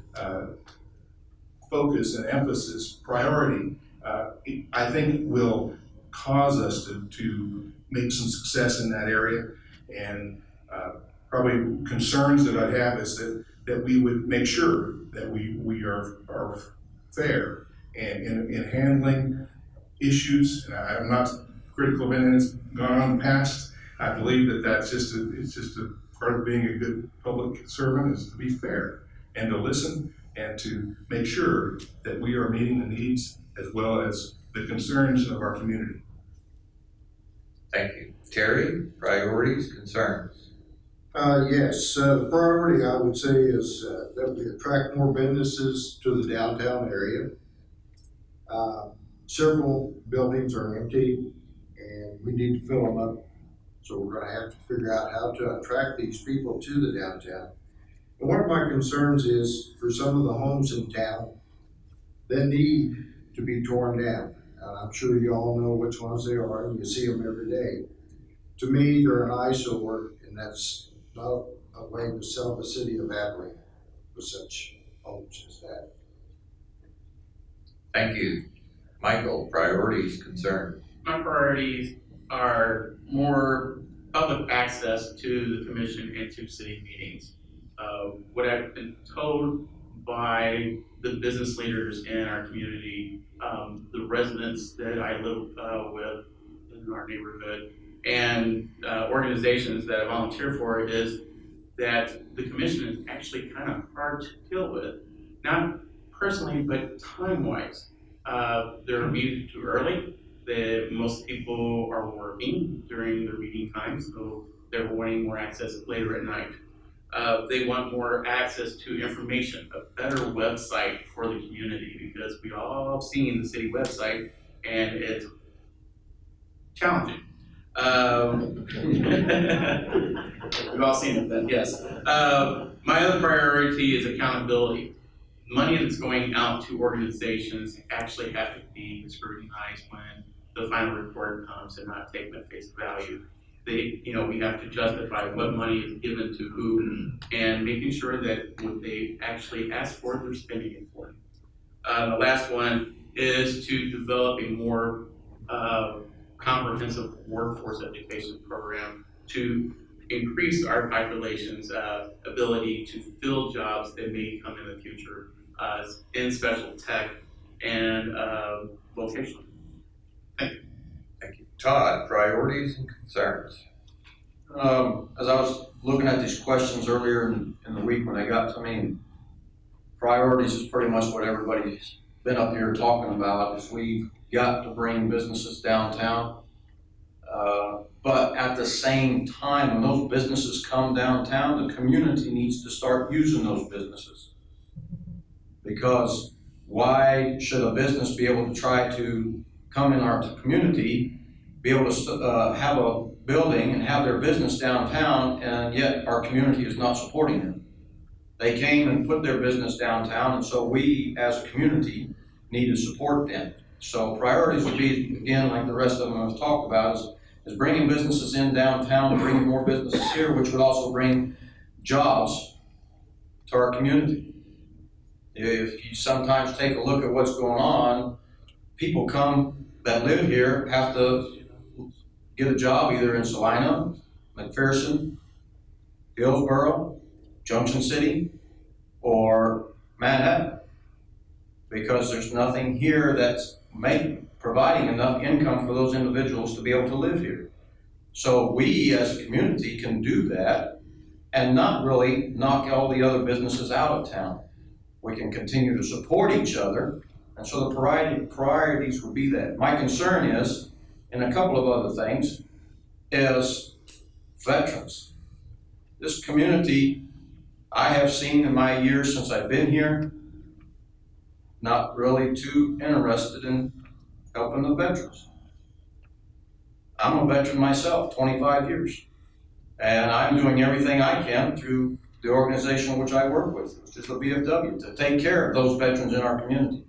S8: focus and emphasis, priority, I think will cause us to make some success in that area. And probably concerns that I'd have is that we would make sure that we are fair and in handling issues. And I'm not critical of anything that's gone on in the past. I believe that it's just a part of being a good public servant, is to be fair and to listen and to make sure that we are meeting the needs as well as the concerns of our community.
S2: Thank you. Terry, priorities, concerns?
S9: Yes, the priority I would say is that we attract more businesses to the downtown area. Several buildings are empty and we need to fill them up. So we're going to have to figure out how to attract these people to the downtown. And one of my concerns is for some of the homes in town that need to be torn down. And I'm sure you all know which ones they are, and you see them every day. To me, they're an eyesore, and that's not a way to sell the city of Abilene with such homes is that?
S2: Thank you. Michael, priorities, concerns?
S10: My priorities are more public access to the commission and to city meetings. What I've been told by the business leaders in our community, the residents that I live with in our neighborhood, and organizations that I volunteer for, is that the commission is actually kind of hard to deal with. Not personally, but time-wise. They're meeting too early. Most people are working during their meeting time, so they're wanting more access later at night. They want more access to information, a better website for the community, because we all have seen the city website and it's challenging. We've all seen it then, yes. My other priority is accountability. Money that's going out to organizations actually have to be scrutinized when the final report comes and not taken at face value. We have to justify what money is given to who, and making sure that what they actually ask for, they're spending it for. The last one is to develop a more comprehensive workforce education program to increase our population's ability to fill jobs that may come in the future in special tech and vocational. Thank you.
S2: Thank you. Todd, priorities and concerns?
S6: As I was looking at these questions earlier in the week when they got to me, priorities is pretty much what everybody's been up here talking about, is we've got to bring businesses downtown. But at the same time, when those businesses come downtown, the community needs to start using those businesses. Because why should a business be able to try to come in our community, be able to have a building and have their business downtown, and yet our community is not supporting them? They came and put their business downtown, and so we as a community need to support them. So priorities would be, again, like the rest of them have talked about, is bringing businesses in downtown, bringing more businesses here, which would also bring jobs to our community. If you sometimes take a look at what's going on, people come that live here have to get a job either in Salina, McPherson, Hillsborough, Junction City, or Manhattan, because there's nothing here that's providing enough income for those individuals to be able to live here. So we as a community can do that and not really knock all the other businesses out of town. We can continue to support each other, and so the priorities would be that. My concern is, and a couple of other things, is veterans. This community, I have seen in my years since I've been here, not really too interested in helping the veterans. I'm a veteran myself, 25 years. And I'm doing everything I can through the organization which I work with, which is the VFW, to take care of those veterans in our community.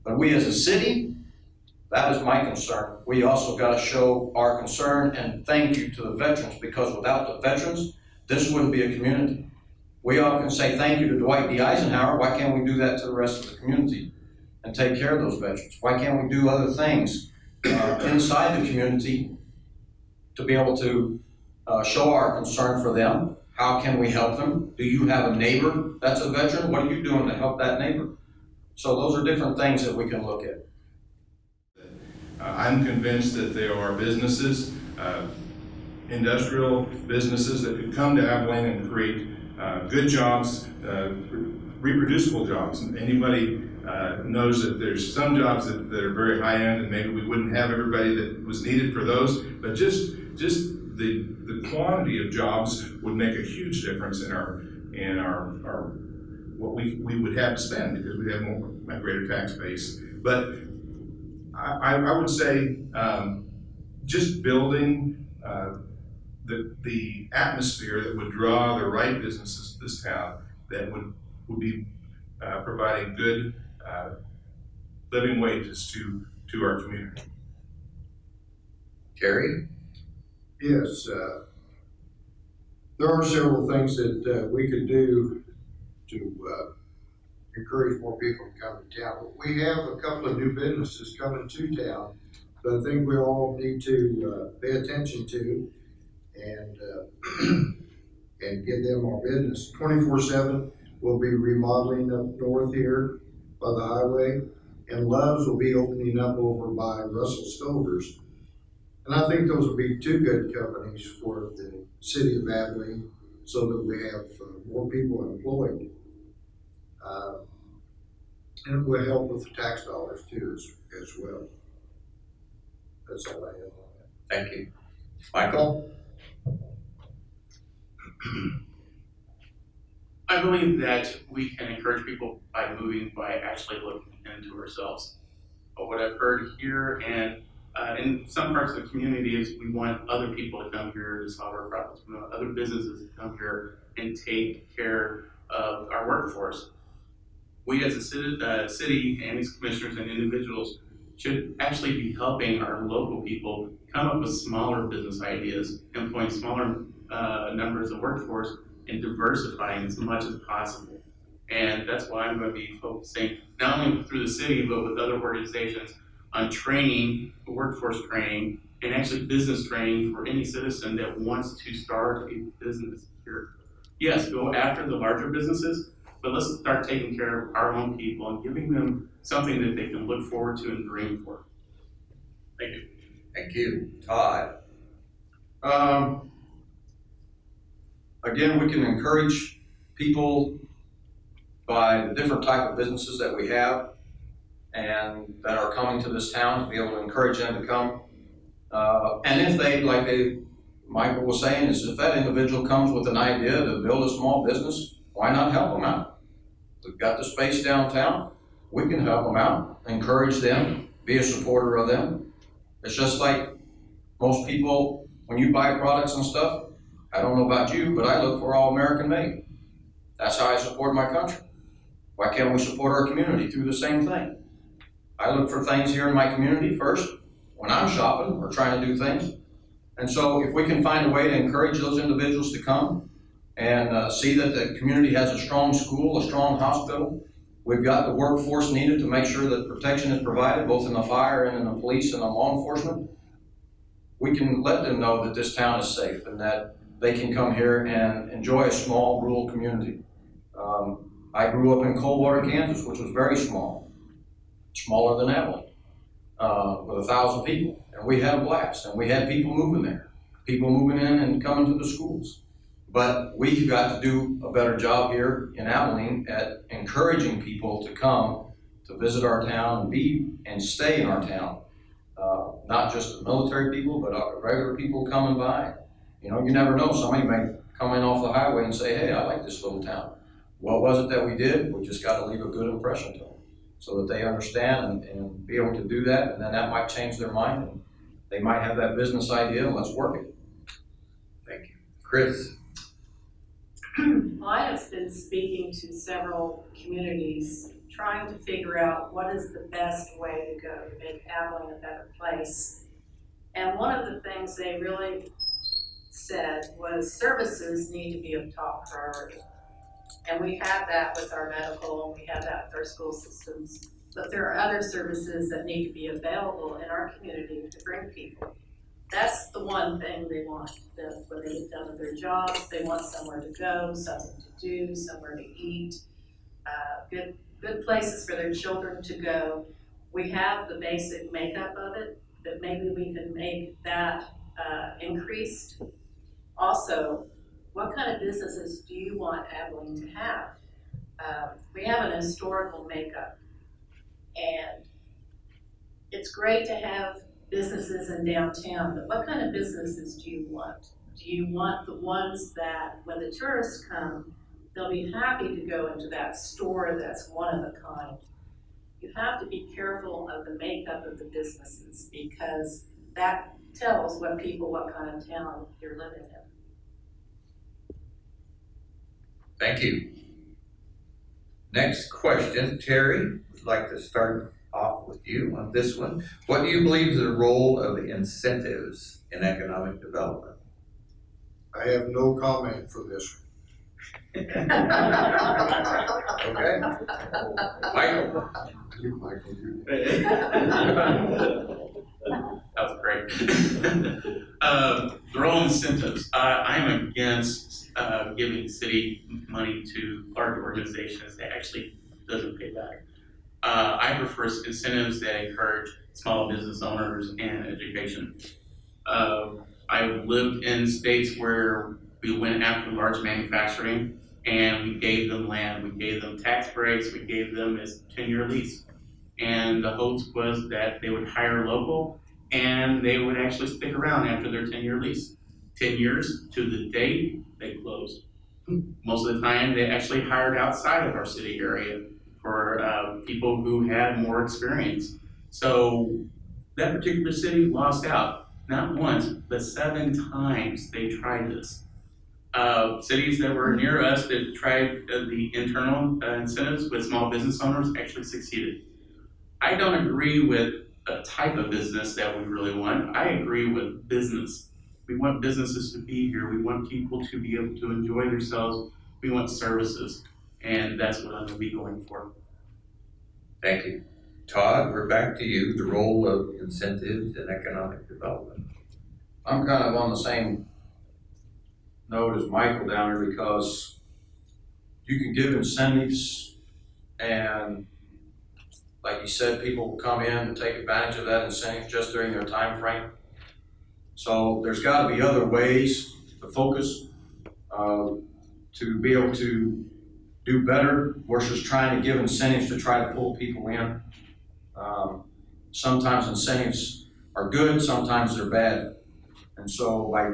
S6: But we as a city, that is my concern. We also got to show our concern and thank you to the veterans, because without the veterans, this wouldn't be a community. We all can say thank you to Dwight D. Eisenhower. Why can't we do that to the rest of the community and take care of those veterans? Why can't we do other things inside the community to be able to show our concern for them? How can we help them? Do you have a neighbor that's a veteran? What are you doing to help that neighbor? So those are different things that we can look at.
S8: I'm convinced that there are businesses, industrial businesses that could come to Abilene and create good jobs, reproducible jobs. And anybody knows that there's some jobs that are very high end, and maybe we wouldn't have everybody that was needed for those, but just the quantity of jobs would make a huge difference in our what we would have to spend, because we have a greater tax base. But I would say just building the atmosphere that would draw the right businesses to this town, that would be providing good living wages to our community.
S2: Terry?
S9: Yes, there are several things that we could do to encourage more people to come to town. But we have a couple of new businesses coming to town that I think we all need to pay attention to and and give them our business. 24/7 will be remodeling up north here by the highway, and Love's will be opening up over by Russell Stover's. And I think those will be two good companies for the city of Abilene so that we have more people employed. And it will help with the tax dollars too as well. That's all I have on that.
S2: Thank you. Michael?
S10: I believe that we can encourage people by moving, by actually looking into ourselves. But what I've heard here and in some parts of the community is we want other people to come here to solve our problems. We want other businesses to come here and take care of our workforce. We as a city and its commissioners and individuals should actually be helping our local people come up with smaller business ideas, employing smaller numbers of workforce, and diversifying as much as possible. And that's why I'm going to be focusing not only through the city, but with other organizations on training, workforce training, and actually business training for any citizen that wants to start a business here. Yes, go after the larger businesses, but let's start taking care of our own people and giving them something that they can look forward to and dream for. Thank you.
S2: Thank you. Todd?
S6: Again, we can encourage people by the different type of businesses that we have and that are coming to this town, to be able to encourage them to come. And if they, Michael was saying, is if that individual comes with an idea to build a small business, why not help them out? We've got the space downtown. We can help them out, encourage them, be a supporter of them. It's just like most people, when you buy products and stuff, I don't know about you, but I look for all American made. That's how I support my country. Why can't we support our community through the same thing? I look for things here in my community first when I'm shopping or trying to do things. And so if we can find a way to encourage those individuals to come and see that the community has a strong school, a strong hospital, we've got the workforce needed to make sure that protection is provided both in the fire and in the police and the law enforcement, we can let them know that this town is safe and that they can come here and enjoy a small rural community. I grew up in Coldwater, Kansas, which was very small, smaller than Abilene, with 1,000 people. And we had a blast, and we had people moving there, people moving in and coming to the schools. But we've got to do a better job here in Abilene at encouraging people to come to visit our town and be and stay in our town. Not just the military people, but regular people coming by. You know, you never know. Somebody may come in off the highway and say, hey, I like this little town. What was it that we did? We just got to leave a good impression to them so that they understand and be able to do that. And then that might change their mind. And they might have that business idea, and let's work it.
S2: Thank you. Chris?
S7: I have been speaking to several communities trying to figure out what is the best way to go to make Abilene a better place. And one of the things they really said was services need to be of top priority. And we have that with our medical, and we have that with our school systems. But there are other services that need to be available in our community to bring people. That's the one thing they want. When they get done with their jobs, they want somewhere to go, something to do, somewhere to eat, good places for their children to go. We have the basic makeup of it, but maybe we can make that increased. Also, what kind of businesses do you want Abilene to have? We have an historical makeup, and it's great to have businesses in downtown, but what kind of businesses do you want? Do you want the ones that when the tourists come, they'll be happy to go into that store that's one of a kind? You have to be careful of the makeup of the businesses because that tells what kind of town you're living in.
S2: Thank you. Next question, Terry, would like to start off with you on this one. What do you believe is the role of incentives in economic development?
S9: I have no comment for this
S2: Okay. Michael?
S10: That was great. The role incentives. I'm against giving city money to large organizations that actually doesn't pay back. I prefer incentives that encourage small business owners and education. I've lived in states where we went after large manufacturing and we gave them land, we gave them tax breaks, we gave them a 10-year lease. And the hopes was that they would hire local and they would actually stick around after their 10-year lease. 10 years to the date, they closed. Most of the time, they actually hired outside of our city area for people who had more experience. So that particular city lost out, not once, but 7 times they tried this. Cities that were near us that tried the internal incentives with small business owners actually succeeded. I don't agree with a type of business that we really want. I agree with business. We want businesses to be here. We want people to be able to enjoy themselves. We want services, and that's what I'm going to be going for.
S2: Thank you. Todd, we're back to you, the role of incentives in economic development.
S6: I'm kind of on the same note as Michael down here because you can give incentives and like you said, people will come in and take advantage of that incentive just during their time frame. So there's got to be other ways to focus to be able to do better versus trying to give incentives to try to pull people in. Sometimes incentives are good, sometimes they're bad. And so by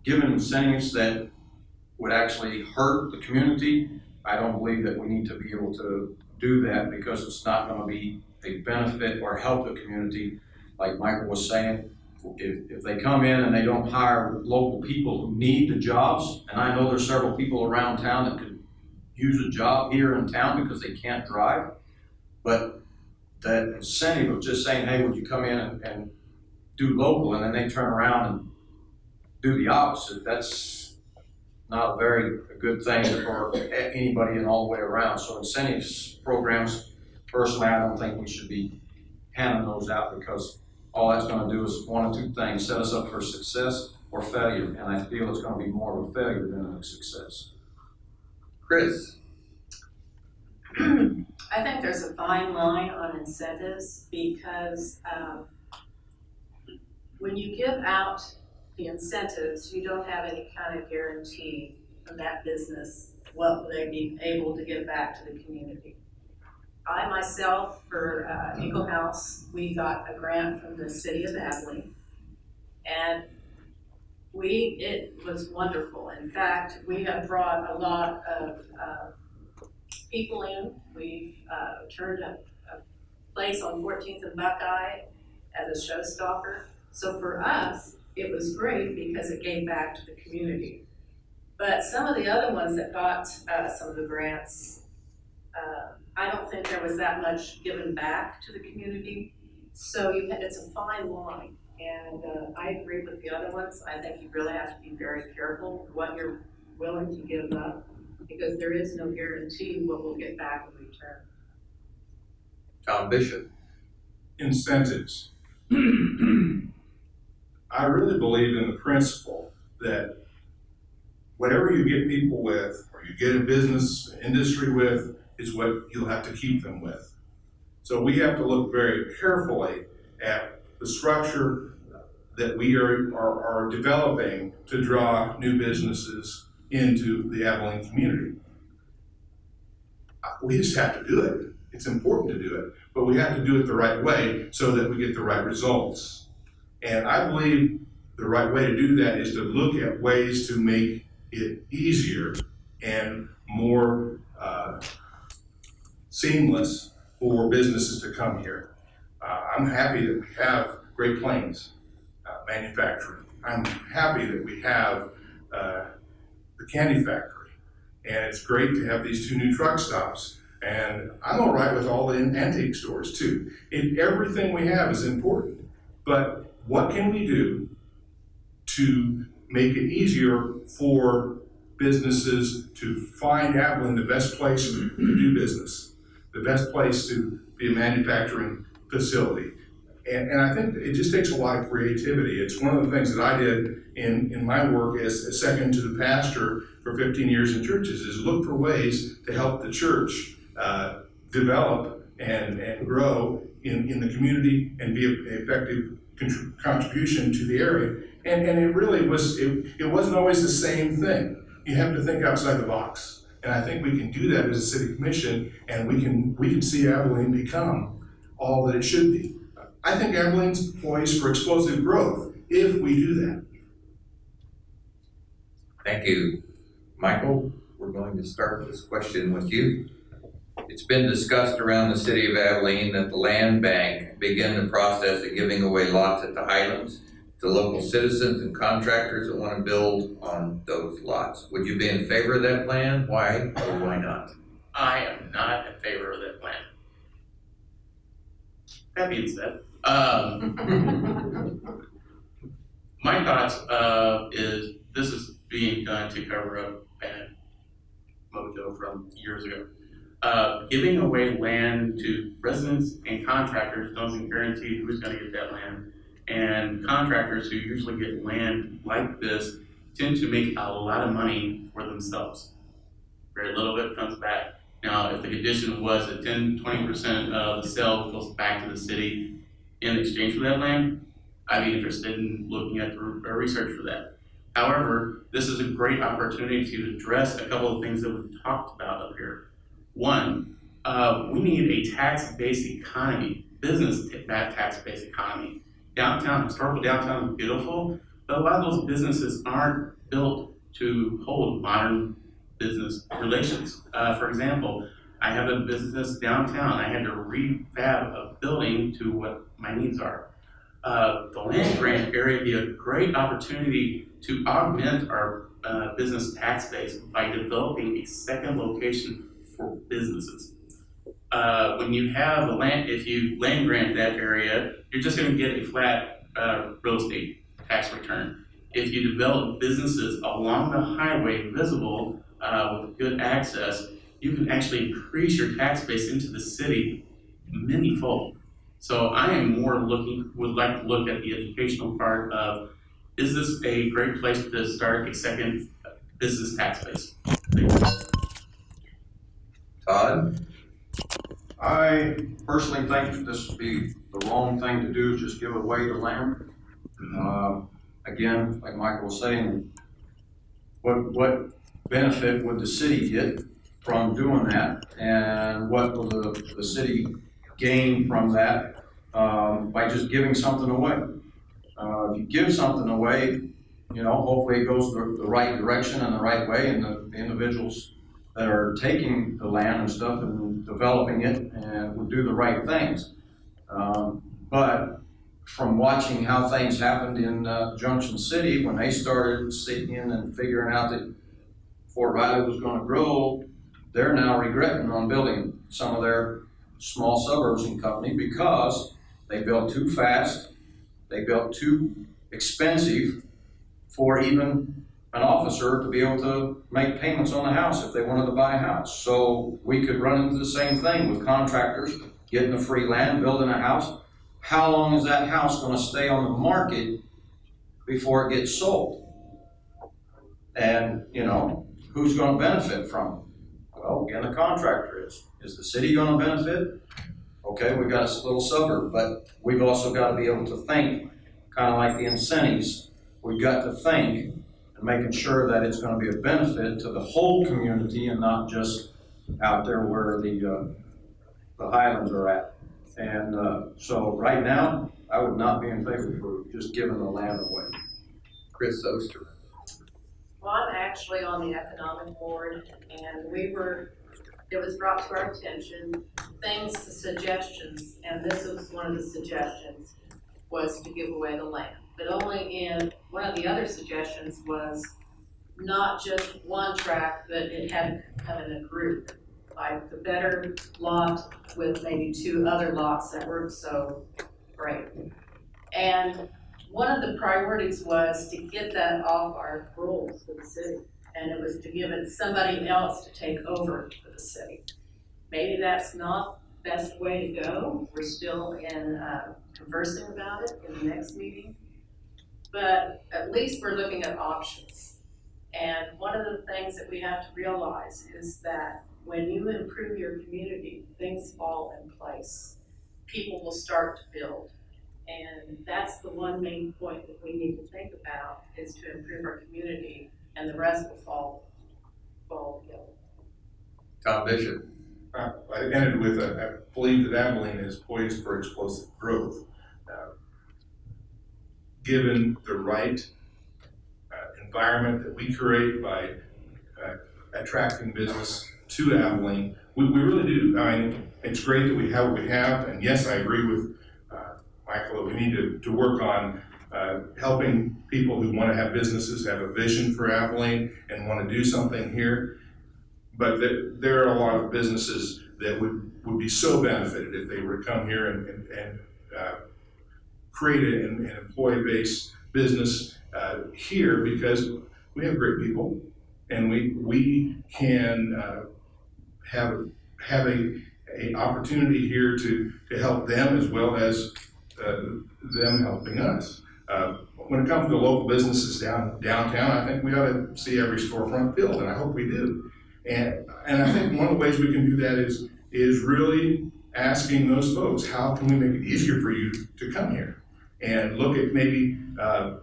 S6: giving incentives that would actually hurt the community, I don't believe that we need to be able to do that because it's not going to be a benefit or help the community. Like Michael was saying, if they come in and they don't hire local people who need the jobs, and I know there's several people around town that could use a job here in town because they can't drive, but that incentive of just saying, hey, would you come in and do local, and then they turn around and do the opposite, that's not a very good thing for anybody and all the way around. So incentives programs, personally, I don't think we should be handing those out because all that's going to do is one of 2 things, set us up for success or failure, and I feel it's going to be more of a failure than a success.
S2: Chris?
S7: I think there's a fine line on incentives because when you give out the incentives, you don't have any kind of guarantee from that business what will they be able to give back to the community. I myself, for Eagle House, we got a grant from the city of Abilene, and it was wonderful. In fact, we have brought a lot of people in. We've turned a place on 14th and Buckeye as a showstopper. So for us, it was great because it gave back to the community. But some of the other ones that got some of the grants, I don't think there was that much given back to the community. So it's a fine line. And I agree with the other ones. I think you really have to be very careful what you're willing to give up because there is no guarantee what we'll get back in return.
S2: Tom Bishop.
S8: Incentives. I really believe in the principle that whatever you get people with, or you get a business industry with, is what you'll have to keep them with. So we have to look very carefully at the structure that we are developing to draw new businesses into the Abilene community. We just have to do it. It's important to do it, but we have to do it the right way so that we get the right results. And I believe the right way to do that is to look at ways to make it easier and more seamless for businesses to come here. I'm happy that we have Great Plains manufacturing. I'm happy that we have the candy factory. And it's great to have these 2 new truck stops. And I'm all right with all the antique stores too. Everything we have is important. But what can we do to make it easier for businesses to find Abilene the best place to do business, the best place to be a manufacturing facility. And I think it just takes a lot of creativity. It's one of the things that I did in my work as a second to the pastor for 15 years in churches, is look for ways to help the church develop and grow in the community and be an effective contribution to the area. And it really was, it wasn't always the same thing. You have to think outside the box. And I think we can do that as a city commission, and we can see Abilene become all that it should be. I think Abilene's poised for explosive growth if we do that.
S2: Thank you. Michael, we're going to start this question with you. It's been discussed around the city of Abilene that the land bank begin the process of giving away lots at the Highlands to local citizens and contractors that want to build on those lots. Would you be in favor of that plan? Why or why not?
S10: I am not in favor of that plan. That being said, my thoughts is this is being done to cover up bad mojo from years ago. Giving away land to residents and contractors doesn't guarantee who's going to get that land. And contractors who usually get land like this tend to make a lot of money for themselves. Very little of it comes back. Now, if the condition was that 10-20% of the sale goes back to the city in exchange for that land, I'd be interested in looking at the research for that. However, this is a great opportunity to address a couple of things that we've talked about up here. One, we need a tax-based economy, business tax-based economy. Downtown, historical downtown is beautiful, but a lot of those businesses aren't built to hold modern business relations. For example, I have a business downtown. I had to refab a building to what my needs are. The land grant area would be a great opportunity to augment our business tax base by developing a second location for businesses. When you have the land, if you land grant that area, you're just going to get a flat real estate tax return. If you develop businesses along the highway visible with good access, you can actually increase your tax base into the city many-fold. So I am more would like to look at the educational part of, is this a great place to start a second business tax base?
S2: Todd?
S6: I personally think this would be the wrong thing to do, just give away the land. Again, like Michael was saying, what benefit would the city get from doing that, and what will the city gain from that by just giving something away? If you give something away, you know, hopefully it goes the right direction and the right way, and the individuals that are taking the land and stuff and developing it and would do the right things. But from watching how things happened in Junction City, when they started sitting in and figuring out that Fort Riley was going to grow, they're now regretting on building some of their small suburbs and company because they built too fast, they built too expensive for even an officer to be able to make payments on the house if they wanted to buy a house. So we could run into the same thing with contractors getting the free land, building a house. How long is that house going to stay on the market before it gets sold? And, you know, who's going to benefit from it? Well, again, the contractor is. Is the city going to benefit? Okay, we've got a little suburb, but we've also got to be able to think, kind of like the incentives. We've got to think and making sure that it's going to be a benefit to the whole community and not just out there where the Highlands are at. And so right now, I would not be in favor for just giving the land away.
S2: Chris Oster.
S7: Well, I'm actually on the economic board, and it was brought to our attention, suggestions, and this was one of the suggestions, was to give away the land. But only in, one of the other suggestions was not just one tract, but it had to come in a group, like the better lot with maybe two other lots that weren't so great. And one of the priorities was to get that off our rolls for the city. and it was to give it somebody else to take over for the city. Maybe that's not the best way to go. We're still in conversing about it in the next meeting, but at least we're looking at options. And one of the things that we have to realize is that when you improve your community, things fall in place. People will start to build. And that's the one main point that we need to think about, is to improve our community, and the rest will fall together.
S2: Tom Bishop.
S8: I ended with, I believe that Abilene is poised for explosive growth. Given the right environment that we create by attracting business to Abilene, we really do. I mean, it's great that we have what we have, and yes, I agree with Michael that we need to work on helping people who want to have businesses have a vision for Abilene and want to do something here. But there are a lot of businesses that would be so benefited if they were to come here and create an employee-based business here, because we have great people, and we can have a opportunity here to help them as well as them helping us. When it comes to local businesses downtown, I think we ought to see every storefront filled, and I hope we do. And I think one of the ways we can do that is really asking those folks, how can we make it easier for you to come here? And look at maybe the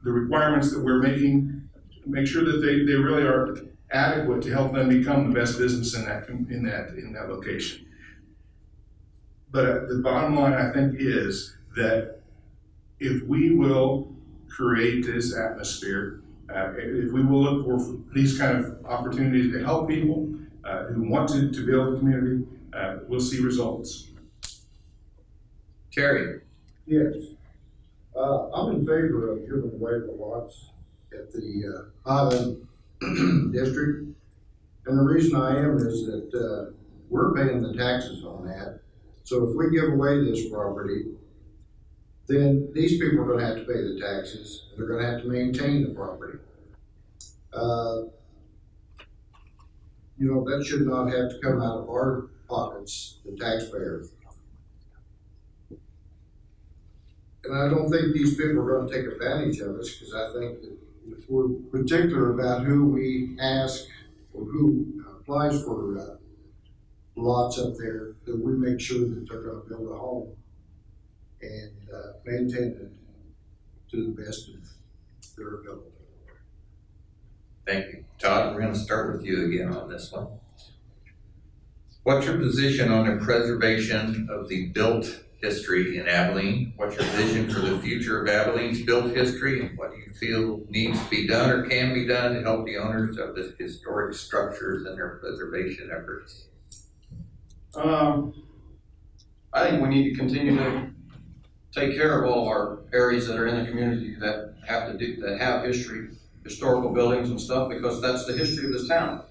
S8: requirements that we're making, make sure that they really are adequate to help them become the best business in that location. But the bottom line, I think, is that if we will create this atmosphere, if we will look for these kind of opportunities to help people who want to build a community, we'll see results.
S2: Terry.
S9: Yes. I'm in favor of giving away the lots at the Highland District. And the reason I am is that we're paying the taxes on that. So if we give away this property, then these people are going to have to pay the taxes. They're going to have to maintain the property. You know, that should not have to come out of our pockets, the taxpayers. And I don't think these people are going to take advantage of us, because I think that if we're particular about who we ask or who applies for lots up there, that we make sure that they're going to build a home and maintain it to the best of their ability.
S2: Thank you. Todd, we're going to start with you again on this one. What's your position on the preservation of the built history in Abilene? What's your vision for the future of Abilene's built history? And what do you feel needs to be done or can be done to help the owners of the historic structures and their preservation efforts?
S6: I think we need to continue to take care of all of our areas that are in the community that have history, historical buildings and stuff, because that's the history of this town.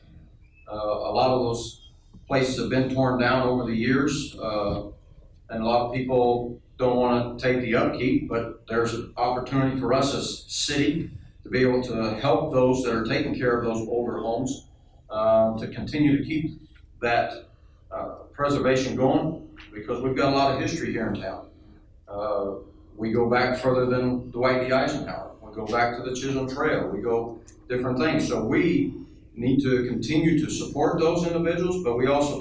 S6: A lot of those places have been torn down over the years, and a lot of people don't want to take the upkeep, but there's an opportunity for us as a city to be able to help those that are taking care of those older homes to continue to keep that preservation going, because we've got a lot of history here in town. We go back further than Dwight D. Eisenhower. We go back to the Chisholm Trail. We go different things. So we need to continue to support those individuals, but we also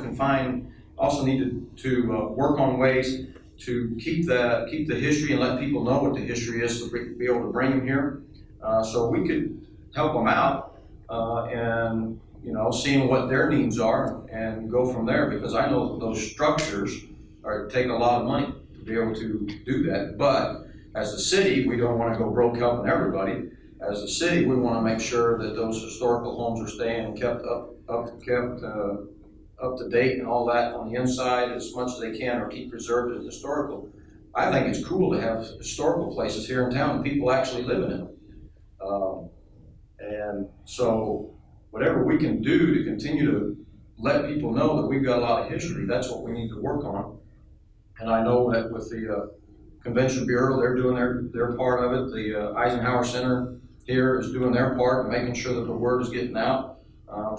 S6: need to work on ways to keep the history and let people know what the history is, to be able to bring them here, so we could help them out and seeing what their needs are and go from there, because I know that those structures take a lot of money to be able to do that. But as a city, we don't want to go broke helping everybody. As a city, we want to make sure that those historical homes are staying kept up to date and all that on the inside as much as they can, or keep preserved as historical. I think it's cool to have historical places here in town and people actually living in them. And so whatever we can do to continue to let people know that we've got a lot of history, that's what we need to work on. And I know that with the Convention Bureau, they're doing their part of it. The Eisenhower Center here is doing their part and making sure that the word is getting out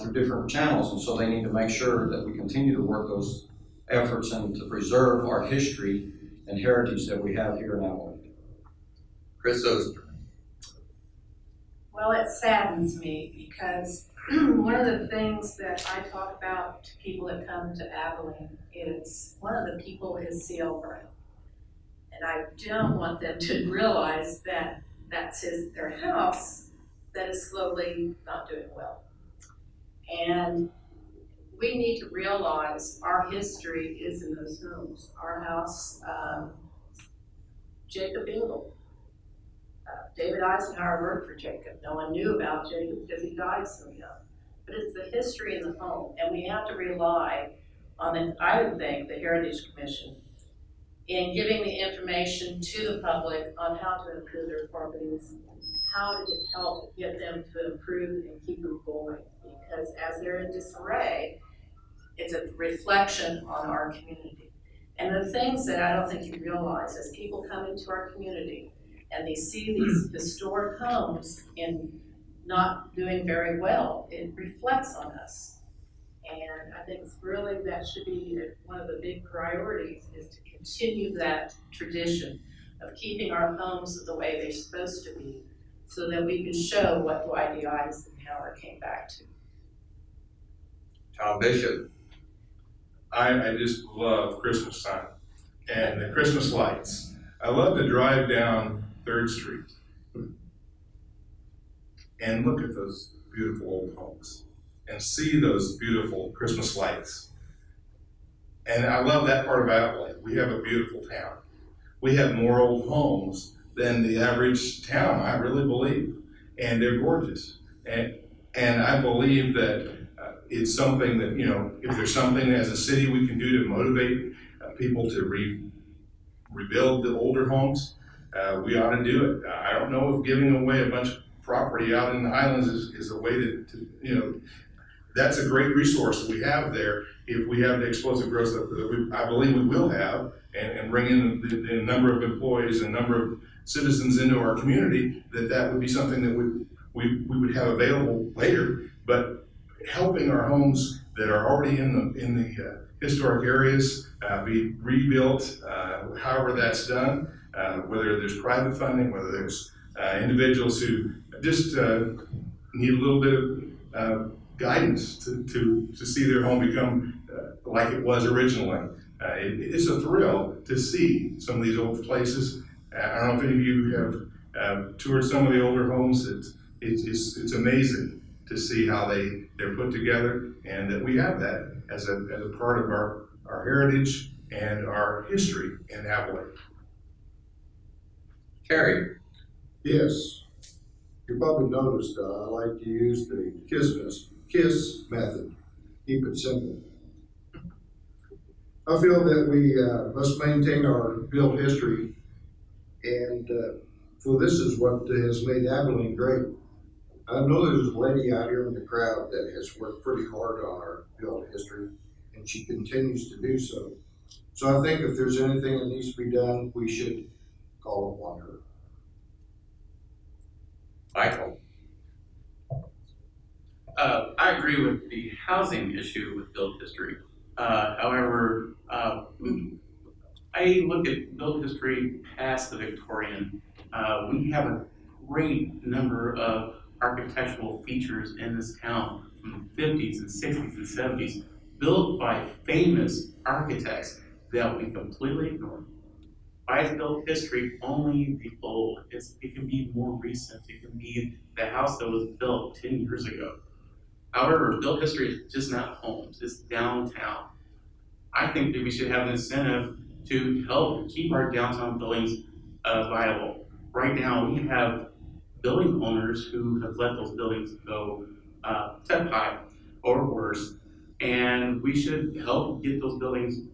S6: through different channels, and so they need to make sure that we continue to work those efforts and to preserve our history and heritage that we have here in Abilene.
S2: Chris Oster.
S7: Well, it saddens me because one of the things that I talk about to people that come to Abilene is one of the people is C.L. Brown. And I don't want them to realize that that's their house that is slowly not doing well. And we need to realize our history is in those homes. Our house, Jacob Ingle. David Eisenhower worked for Jacob. No one knew about Jacob because he died so young. But it's the history in the home, and we have to rely on, I would think, the Heritage Commission in giving the information to the public on how to improve their properties, how to help get them to improve and keep them going. Because as they're in disarray, it's a reflection on our community. And the things that I don't think you realize as people come into our community and they see these historic homes in not doing very well, it reflects on us. And I think it's really, that should be one of the big priorities, is to continue that tradition of keeping our homes the way they're supposed to be, so that we can show what Dwight D. Eisenhower came back to.
S2: Tom Bishop.
S8: I just love Christmas time and the Christmas lights. I love to drive down 3rd Street and look at those beautiful old homes and see those beautiful Christmas lights. And I love that part of Abilene. We have a beautiful town. We have more old homes than the average town, I really believe. And they're gorgeous. And I believe that it's something that, if there's something as a city we can do to motivate people to rebuild the older homes, we ought to do it. I don't know if giving away a bunch of property out in the Highlands is a way to that's a great resource that we have there if we have the explosive growth that I believe we will have, and bring in the number of employees and number of citizens into our community, that would be something that we would have available later. But helping our homes that are already in the historic areas be rebuilt, however that's done, whether there's private funding, whether there's individuals who just need a little bit of guidance to see their home become like it was originally. It's a thrill to see some of these old places. I don't know if any of you have toured some of the older homes. It's amazing to see how they're put together, and that we have that as a part of our heritage and our history in Abilene.
S2: Terry.
S9: Yes. You probably noticed I like to use the KISS method. Keep it simple. I feel that we must maintain our built history, and for this is what has made Abilene great. I know there's a lady out here in the crowd that has worked pretty hard on our built history, and she continues to do so. So I think if there's anything that needs to be done, we should call upon her.
S2: Michael.
S10: I agree with the housing issue with built history. However, I look at built history past the Victorian. We have a great number of architectural features in this town from the 50s and 60s and 70s, built by famous architects that we completely ignore. Why is built history only the old? It can be more recent. It can be the house that was built 10 years ago. However, built history is just not homes, it's downtown. I think that we should have an incentive to help keep our downtown buildings viable. Right now, we have building owners who have let those buildings go tip high or worse, and we should help get those buildings,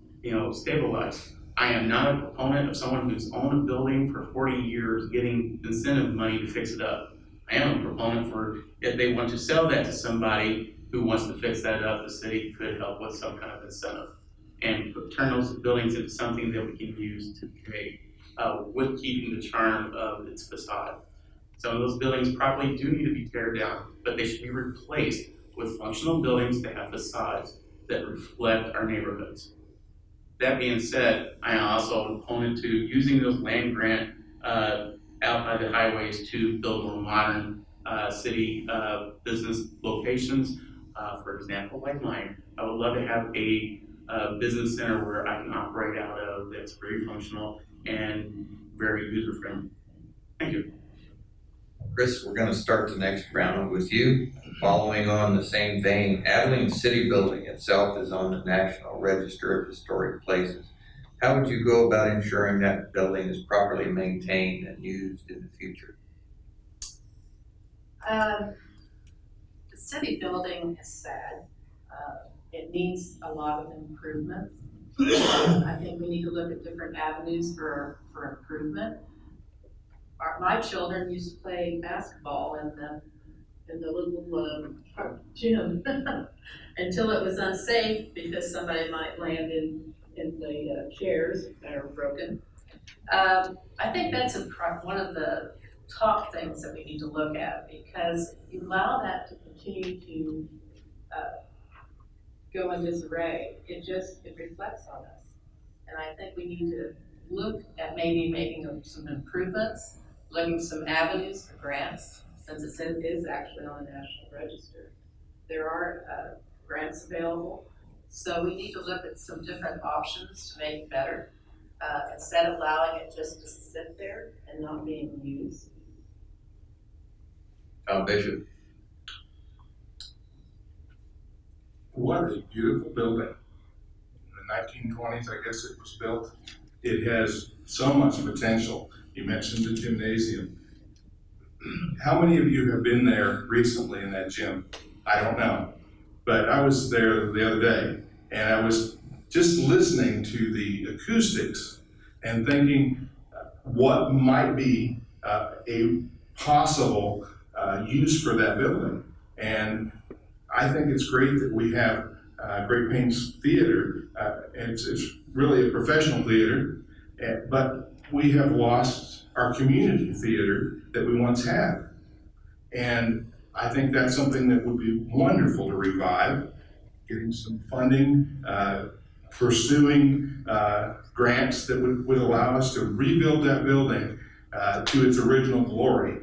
S10: stabilized. I am not a proponent of someone who's owned a building for 40 years getting incentive money to fix it up. I am a proponent for, if they want to sell that to somebody who wants to fix that up, the city could help with some kind of incentive and turn those buildings into something that we can use to create with keeping the charm of its facade. Some of those buildings probably do need to be teared down, but they should be replaced with functional buildings that have facades that reflect our neighborhoods. That being said, I am also an opponent to using those land grant out by the highways to build more modern city business locations. For example, like mine, I would love to have a business center where I can operate out of that's very functional and very user-friendly. Thank you.
S2: Chris, we're going to start the next round with you. Following on the same vein, Abilene City Building itself is on the National Register of Historic Places. How would you go about ensuring that building is properly maintained and used in the future?
S7: The city building is sad. It needs a lot of improvement. I think we need to look at different avenues for improvement. My children used to play basketball in the little gym until it was unsafe because somebody might land in the chairs that are broken. I think that's one of the top things that we need to look at, because if you allow that to continue to go in disarray, it reflects on us. And I think we need to look at maybe making some improvements, looking at some avenues for grants, since it is actually on the National Register. There are grants available. So we need to look at some different options to make it better, instead of allowing it just to sit there and not being used.
S2: Bishop.
S8: What a beautiful building. In the 1920s, I guess it was built. It has so much potential. You mentioned the gymnasium. How many of you have been there recently in that gym? I don't know. But I was there the other day, and I was just listening to the acoustics and thinking what might be a possible use for that building. And I think it's great that we have Great Plains Theater. It's really a professional theater, but we have lost our community theater that we once had. And I think that's something that would be wonderful to revive, getting some funding, pursuing grants that would allow us to rebuild that building to its original glory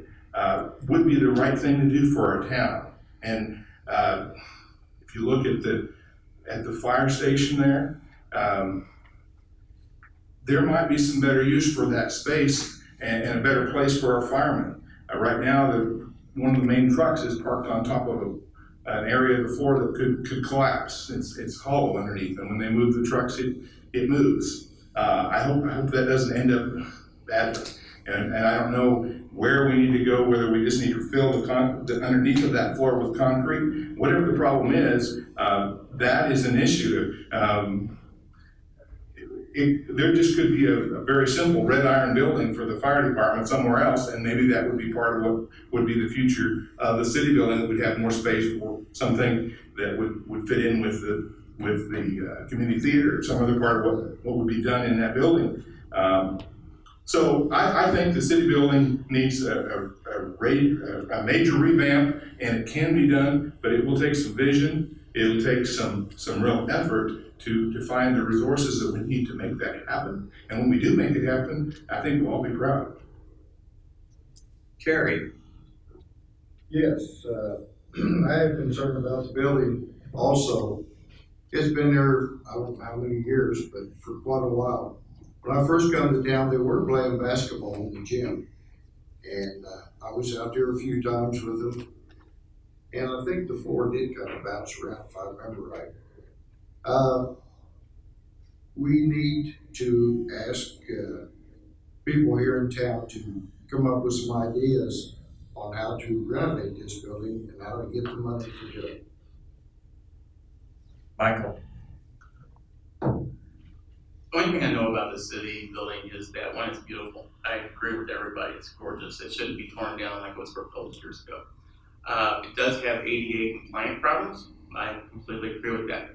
S8: would be the right thing to do for our town. And if you look at the fire station there, there might be some better use for that space and a better place for our firemen. Right now, one of the main trucks is parked on top of an area of the floor that could collapse. It's hollow underneath, and when they move the trucks, it moves. I hope that doesn't end up badly. And I don't know where we need to go, whether we just need to fill the underneath of that floor with concrete. Whatever the problem is, that is an issue. There just could be a very simple red iron building for the fire department somewhere else, and maybe that would be part of what would be the future of the city building, that would have more space for something that would fit in with the community theater, or some other part of what would be done in that building. So I think the city building needs a major revamp, and it can be done, but it will take some vision. It'll take some real effort to find the resources that we need to make that happen. And when we do make it happen, I think we'll all be proud.
S2: Kerry.
S9: Yes, I have concern about the building also. It's been there, I don't know how many years, but for quite a while. When I first come to town, they were playing basketball in the gym. And I was out there a few times with them. And I think the floor did kind of bounce around, if I remember right. We need to ask people here in town to come up with some ideas on how to renovate this building and how to get the money to do it.
S2: Michael.
S10: The only thing I know about the city building is that, one, it's beautiful. I agree with everybody, it's gorgeous. It shouldn't be torn down like it was proposed years ago. It does have ADA compliant problems. I completely agree with that.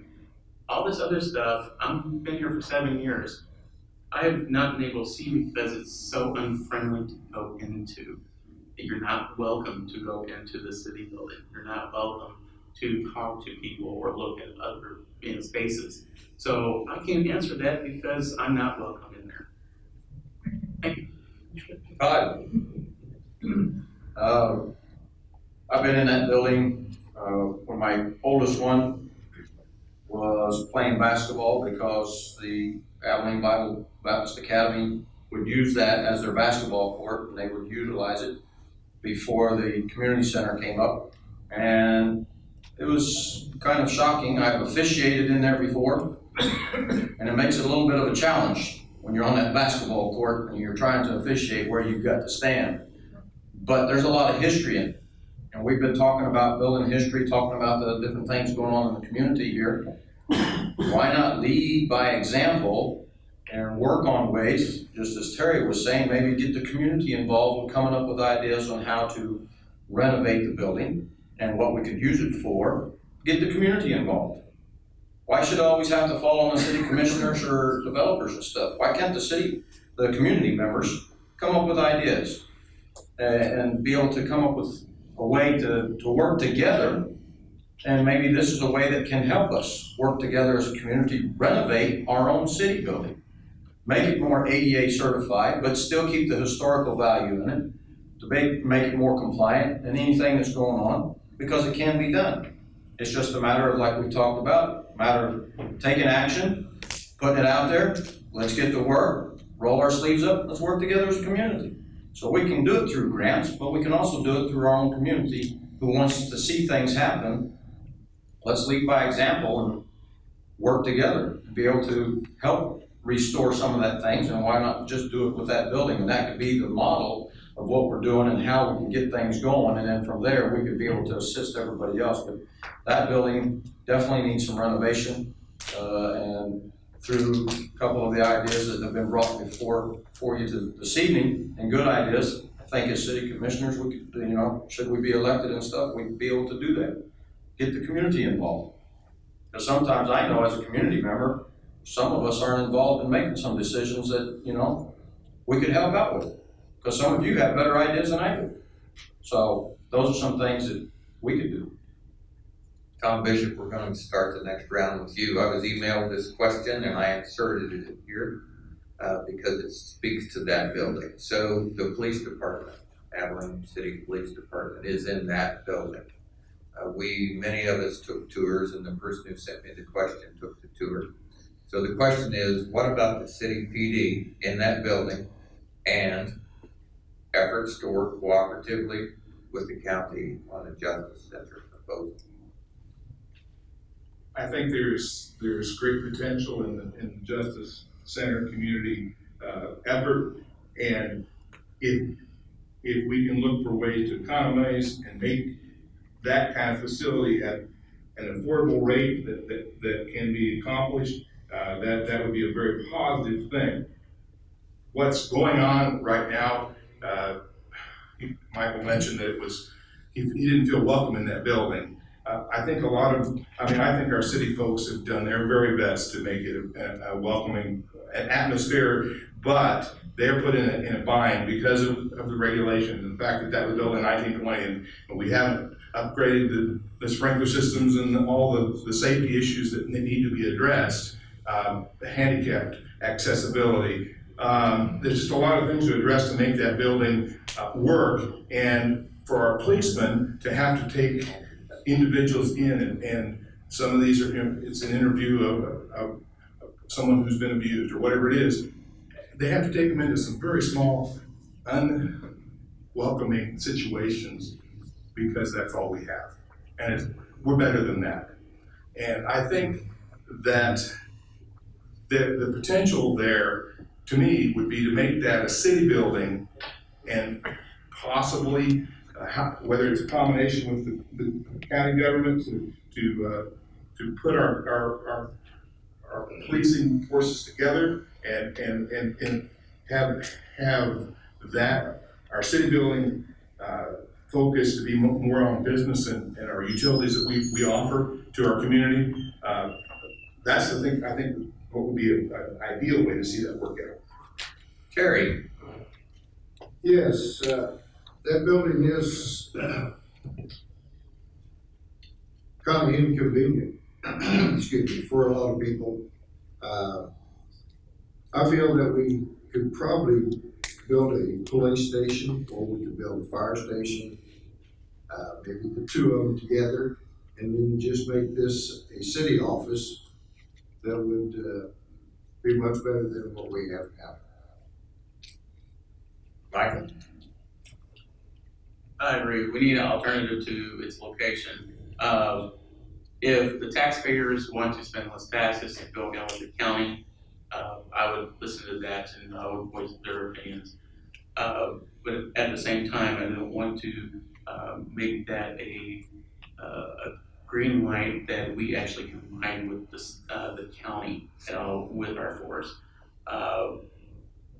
S10: All this other stuff, I've been here for 7 years. I have not been able to see because it's so unfriendly to go into. You're not welcome to go into the city building. You're not welcome to talk to people or look at other spaces. So I can't answer that because I'm not welcome in there. Thank you.
S2: Todd?
S6: I've been in that building when my oldest one was playing basketball because the Abilene Bible Baptist Academy would use that as their basketball court, and they would utilize it before the community center came up. And it was kind of shocking. I've officiated in there before, and it makes it a little bit of a challenge when you're on that basketball court and you're trying to officiate where you've got to stand. But there's a lot of history in it. And we've been talking about building history, talking about the different things going on in the community here. Why not lead by example and work on ways, just as Terry was saying, maybe get the community involved with coming up with ideas on how to renovate the building and what we could use it for. Get the community involved. Why should it always have to fall on the city commissioners or developers and stuff? Why can't the community members come up with ideas and be able to come up with a way to work together? And maybe this is a way that can help us work together as a community, renovate our own city building. Make it more ADA certified, but still keep the historical value in it, to make it more compliant in anything that's going on, because it can be done. It's just a matter of, like we talked about, a matter of taking action, putting it out there, let's get to work, roll our sleeves up, let's work together as a community. So we can do it through grants, but we can also do it through our own community who wants to see things happen. Let's lead by example and work together to be able to help restore some of that things, and why not just do it with that building? And that could be the model of what we're doing and how we can get things going, and then from there we could be able to assist everybody else. But that building definitely needs some renovation, and through a couple of the ideas that have been brought before for you this evening, and good ideas, I think as city commissioners, we could, should we be elected and stuff, we'd be able to do that. Get the community involved. Because sometimes I know as a community member, some of us aren't involved in making some decisions that, we could help out with. Because some of you have better ideas than I do. So those are some things that we could do.
S2: Tom Bishop, we're going to start the next round with you. I was emailed this question and I inserted it here because it speaks to that building. So the police department, Abilene City Police Department, is in that building. Many of us took tours, and the person who sent me the question took the tour. So the question is, what about the city PD in that building and efforts to work cooperatively with the county on the Justice Center proposal?
S8: I think there's great potential in the Justice Center community effort, and if we can look for ways to economize and make that kind of facility at an affordable rate that can be accomplished, that would be a very positive thing. What's going on right now, Michael mentioned that he didn't feel welcome in that building. I think our city folks have done their very best to make it a welcoming atmosphere, but they're put in a bind because of the regulations and the fact that was built in 1920, and we haven't upgraded the sprinkler systems and all the safety issues that need to be addressed, the handicapped accessibility. There's just a lot of things to address to make that building work, and for our policemen to have to take individuals in, and some of these it's an interview of someone who's been abused or whatever it is. They have to take them into some very small, unwelcoming situations because that's all we have. And we're better than that. And I think that the potential there, to me, would be to make that a city building, and possibly, whether it's a combination with the county government to put our policing forces together and have that, our city building focus to be more on business and our utilities that we offer to our community. That's the thing, I think, what would be an ideal way to see that work out.
S2: Terry.
S9: Yes, that building is kind of inconvenient, excuse me, for a lot of people. I feel that we could probably build a police station, or we could build a fire station, maybe the two of them together, and then just make this a city office that would be much better than what we have now.
S2: Michael?
S10: I agree. We need an alternative to its location. If the taxpayers want to spend less taxes to go down with the county, I would listen to that and I would voice their opinions. But at the same time, I don't want to make that a green light that we actually combine with the county with our force.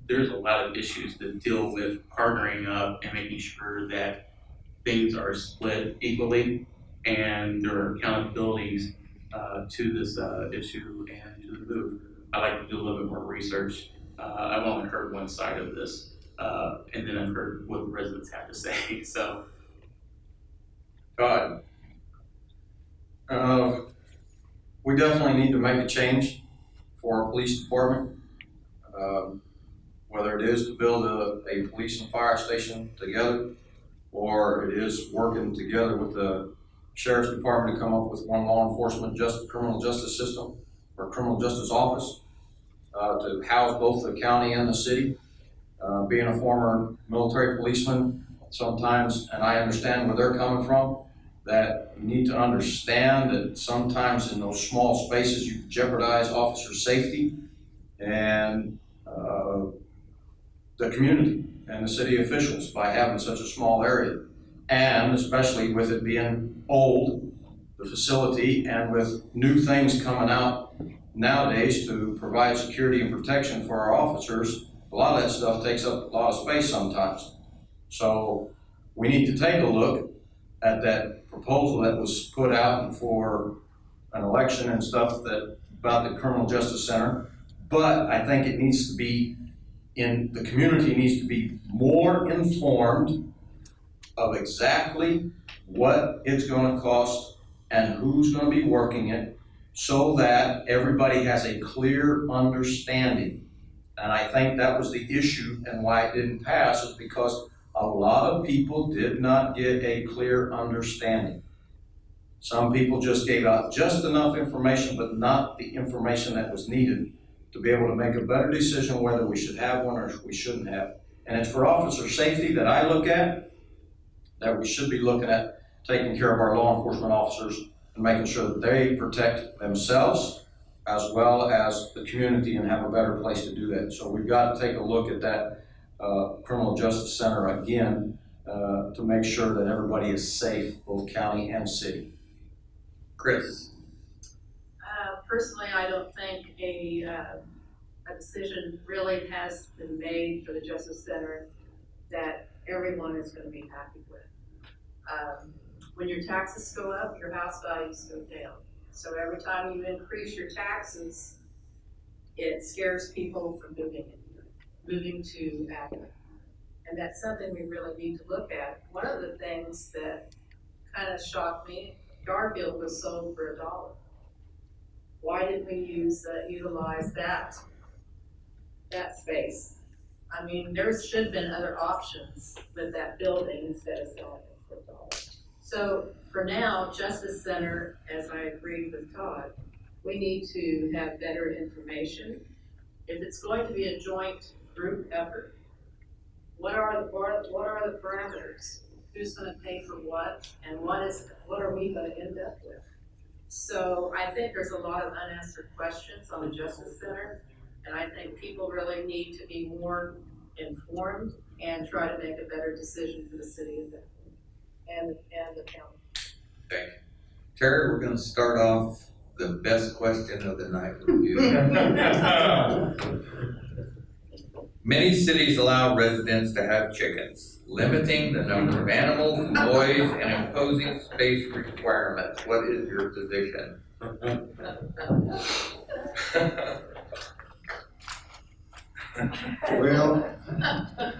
S10: There's a lot of issues that deal with partnering up and making sure that things are split equally and there are accountabilities to this issue and to the move. I'd like to do a little bit more research. I've only heard one side of this, and then I've heard what the residents have to say. So,
S2: Todd?
S6: We definitely need to make a change for our police department. Whether it is to build a police and fire station together, or it is working together with the sheriff's department to come up with one law enforcement criminal justice system or criminal justice office to house both the county and the city. Being a former military policeman sometimes, and I understand where they're coming from, that you need to understand that sometimes in those small spaces you jeopardize officer safety and the community and the city officials by having such a small area. And especially with it being old, the facility, and with new things coming out nowadays to provide security and protection for our officers, a lot of that stuff takes up a lot of space sometimes. So we need to take a look at that proposal that was put out for an election and stuff about the Criminal Justice Center. But I think it needs to be the community needs to be more informed of exactly what it's going to cost and who's going to be working it, so that everybody has a clear understanding. And I think that was the issue, and why it didn't pass is because a lot of people did not get a clear understanding. Some people just gave out just enough information, but not the information that was needed to be able to make a better decision whether we should have one or we shouldn't have. And it's for officer safety that I look at, that we should be looking at taking care of our law enforcement officers and making sure that they protect themselves as well as the community and have a better place to do that. So we've got to take a look at that Criminal Justice Center again to make sure that everybody is safe, both county and city.
S2: Chris?
S7: Personally, I don't think a decision really has been made for the Justice Center that everyone is going to be happy with. When your taxes go up, your house values go down. So every time you increase your taxes, it scares people from moving to Abilene. And that's something we really need to look at. One of the things that kind of shocked me, Garfield was sold for $1. Why didn't we utilize that space? I mean, there should have been other options with that building instead of selling it for $1. So for now, Justice Center, as I agreed with Todd, we need to have better information. If it's going to be a joint group effort, what are the parameters? Who's going to pay for what, and what are we going to end up with? So I think there's a lot of unanswered questions on the Justice Center, and I think people really need to be more informed and try to make a better decision for the city of Abilene and the county.
S2: Thank you. Terry, we're going to start off the best question of the night with you. Many cities allow residents to have chickens, limiting the number of animals, noise, and imposing space requirements. What is your position?
S9: Well, I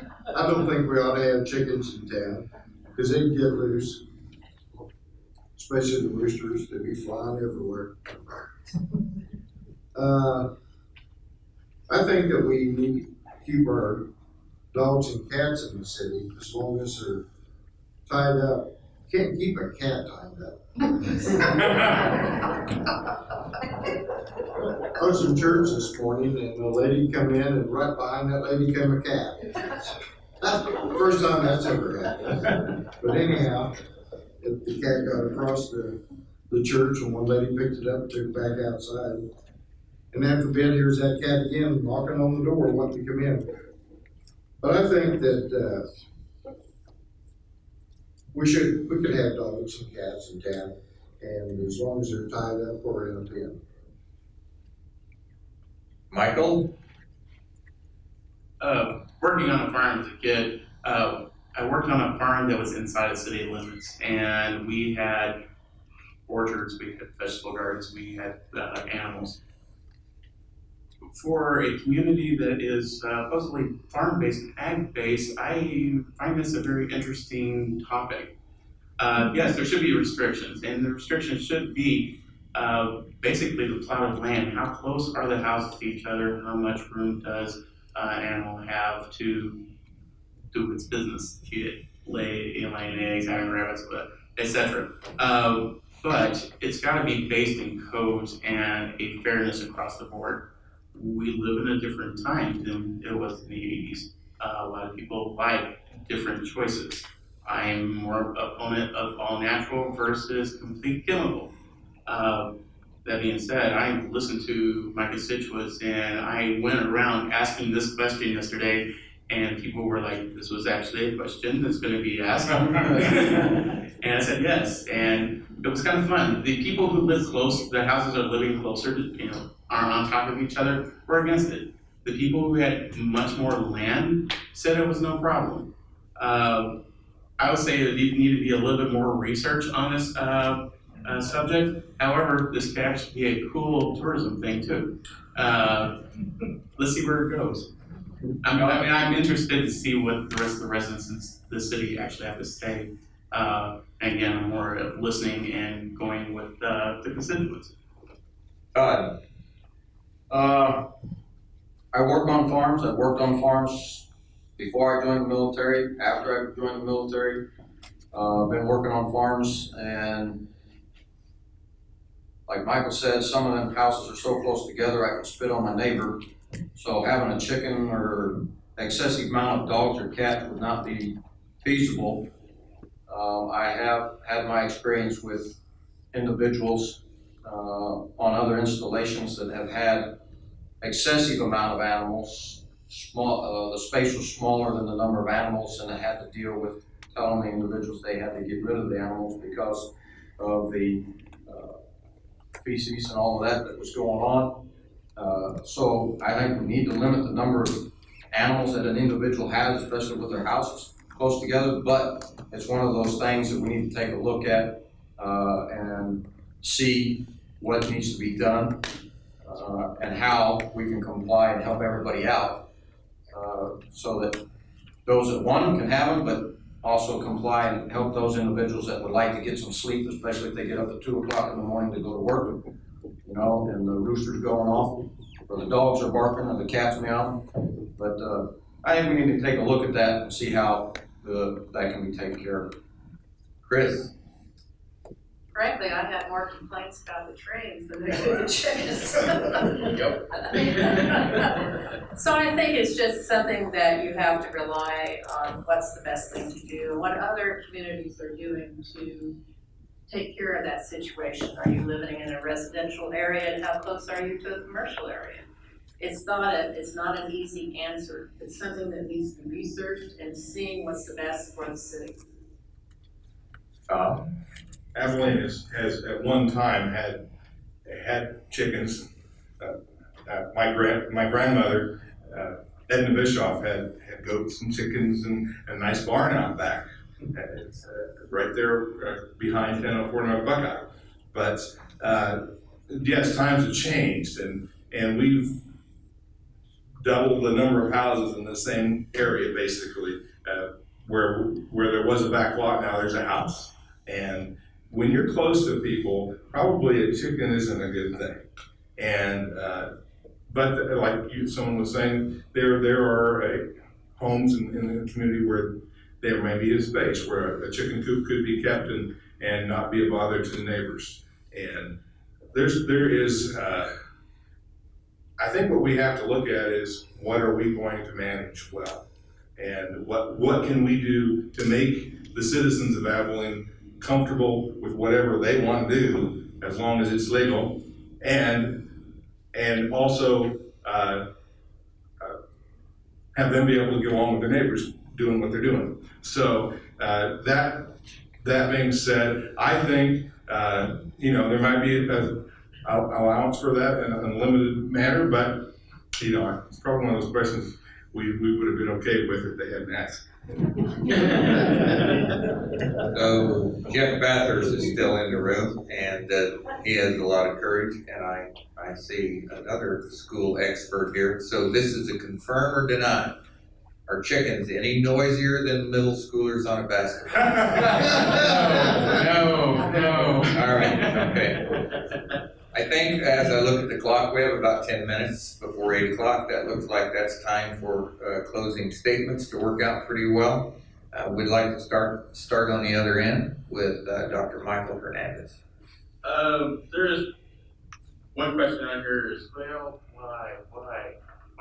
S9: don't think we ought to have chickens in town, because they get loose. Especially the roosters, they'd be flying everywhere. I think that we need to keep our dogs and cats in the city as long as they're tied up. Can't keep a cat tied up. I was in church this morning and a lady come in and right behind that lady came a cat. First time that's ever happened. But anyhow, the cat got across the church and one lady picked it up and took it back outside. And after a bit, here's that cat again knocking on the door wanting to come in. But I think that we could have dogs and cats in town, and as long as they're tied up or in a pen.
S2: Michael?
S10: Working on a farm as a kid, I worked on a farm that was inside the city limits, and we had orchards, we had vegetable gardens, we had animals. For a community that is supposedly farm-based and ag-based, I find this a very interesting topic. Yes, there should be restrictions, and the restrictions should be basically the plot of land. How close are the houses to each other? How much room does an animal have to do its business, laying eggs, having rabbits, etc. But it's got to be based in codes and a fairness across the board. We live in a different time than it was in the 80s. A lot of people like different choices. I'm more opponent of all natural versus complete chemical. That being said, I listened to my constituents and I went around asking this question yesterday, and people were like, this was actually a question that's going to be asked. And I said yes, and it was kind of fun. The people who live close, their houses are living closer to, are on top of each other, were against it. The people who had much more land said it was no problem. I would say that you need to be a little bit more research on this subject. However, this could actually be a cool tourism thing too. Let's see where it goes. I'm interested to see what the rest of the residents in the city actually have to say. Again, I'm more listening and going with the constituents.
S6: I work on farms. I've worked on farms before I joined the military, after I joined the military. I've been working on farms, and like Michael said, some of them houses are so close together I can spit on my neighbor. So having a chicken or excessive amount of dogs or cats would not be feasible. I have had my experience with individuals on other installations that have had excessive amount of animals. The space was smaller than the number of animals, and I had to deal with telling the individuals they had to get rid of the animals because of the feces and all of that was going on. So I think we need to limit the number of animals that an individual has, especially with their houses close together, but it's one of those things that we need to take a look at and see what needs to be done and how we can comply and help everybody out so that those that want them can have them, but also comply and help those individuals that would like to get some sleep, especially if they get up at 2 o'clock in the morning to go to work, and the rooster's going off, or the dogs are barking, or the cat's meowing. But I think we need to take a look at that and see how that can be taken care of.
S2: Chris?
S7: Frankly, I had more complaints about the trains than I do the chickens. So I think it's just something that you have to rely on what's the best thing to do, what other communities are doing to take care of that situation. Are you living in a residential area, and how close are you to a commercial area? It's not an easy answer. It's something that needs to be researched and seeing what's the best for the city.
S8: Abilene has at one time had chickens. My grandmother, Edna Bischoff, had goats and chickens and a nice barn out back. It's right there behind 1004 North Buckeye. But yes, times have changed, and we've double the number of houses in the same area, basically. Where there was a back lot, now there's a house. And when you're close to people, probably a chicken isn't a good thing. And but like someone was saying, there are homes in the community where there may be a space where a chicken coop could be kept and not be a bother to the neighbors. And there is, I think what we have to look at is what are we going to manage well? And what can we do to make the citizens of Abilene comfortable with whatever they want to do, as long as it's legal, and also have them be able to get along with their neighbors doing what they're doing. So that being said, I think there might be an allowance for that in a limited manner, but it's probably one of those questions we would have been okay with if they hadn't asked.
S2: So Jeff Bathurst is still in the room, and he has a lot of courage, and I see another school expert here. So this is a confirm or deny. Are chickens any noisier than middle schoolers on a basketball? No. All right, okay. I think as I look at the clock, we have about 10 minutes before 8 o'clock. That looks like that's time for closing statements to work out pretty well. We'd like to start on the other end with Dr. Michael Hernandez.
S10: There is one question on here is, well, why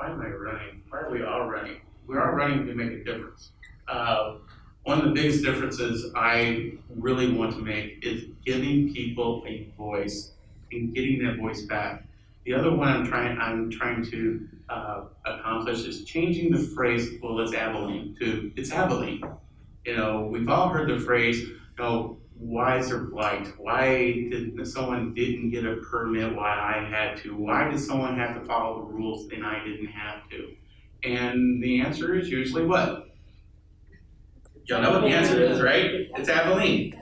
S10: am I running? Why are we all running? We're all running to make a difference. One of the biggest differences I really want to make is giving people a voice and getting that voice back. The other one I'm trying to accomplish is changing the phrase, well, it's Abilene, to it's Abilene. We've all heard the phrase, why is there blight? Why did someone didn't get a permit while I had to? Why did someone have to follow the rules and I didn't have to? And the answer is usually what? Y'all know what the answer is, right? It's Abilene.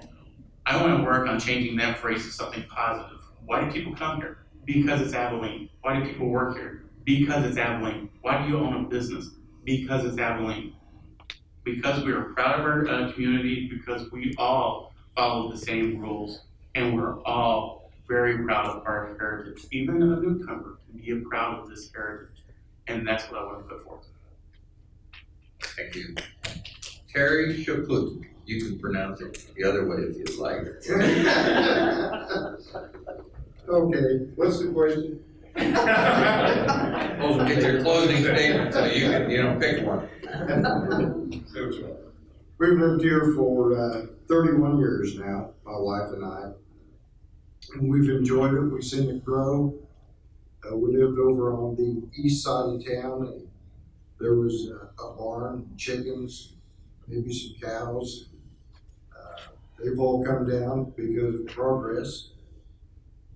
S10: I want to work on changing that phrase to something positive. Why do people come here? Because it's Abilene. Why do people work here? Because it's Abilene. Why do you own a business? Because it's Abilene. Because we are proud of our community, because we all follow the same rules, and we're all very proud of our heritage. Even a newcomer can be proud of this heritage. And that's what I want to put forth.
S2: Thank you. Terry Shaplut. You can pronounce it the other way if you'd like.
S9: Okay, what's the question?
S2: Get your closing statement so you can, pick one.
S9: We've lived here for 31 years now, my wife and I. And we've enjoyed it. We've seen it grow. We lived over on the east side of town, and there was a barn, chickens, maybe some cows. They've all come down because of progress.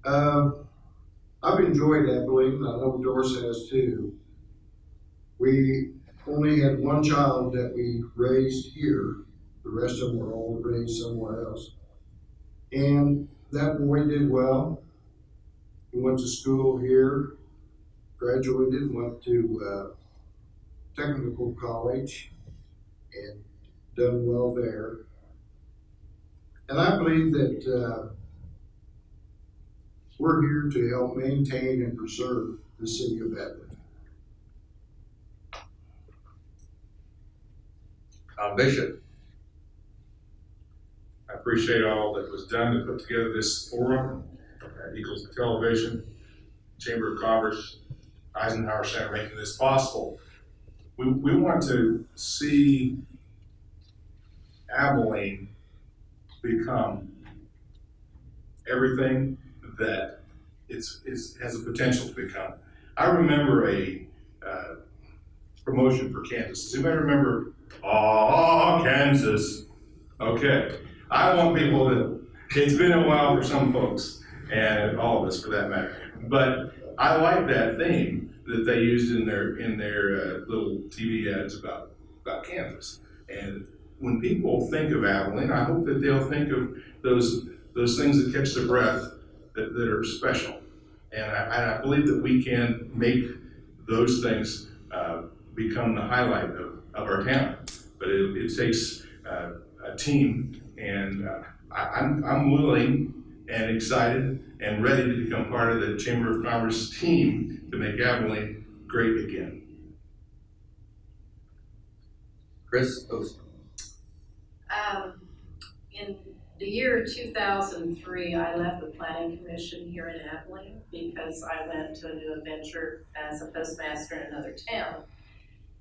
S9: I've enjoyed Abilene. I know Doris has too. We only had one child that we raised here. The rest of them were all raised somewhere else. And that boy did well. He went to school here, graduated, went to technical college, and done well there. And I believe that we're here to help maintain and preserve the city of Abilene.
S2: Bishop.
S8: I appreciate all that was done to put together this forum. Eagles Television, Chamber of Commerce, Eisenhower Center making this possible. We want to see Abilene become everything that has a potential to become. I remember a promotion for Kansas. Does anybody remember? Oh, Kansas. Okay. I want people to, it's been a while for some folks, and all of us for that matter. But I like that theme that they used in their little TV ads about Kansas. And when people think of Abilene, I hope that they'll think of those things that catch their breath that are special. And I believe that we can make those things become the highlight of our town. But it takes a team, and I'm willing and excited and ready to become part of the Chamber of Commerce team to make Abilene great again.
S2: Chris Oster.
S7: In the year 2003, I left the Planning Commission here in Abilene because I went to a new adventure as a postmaster in another town.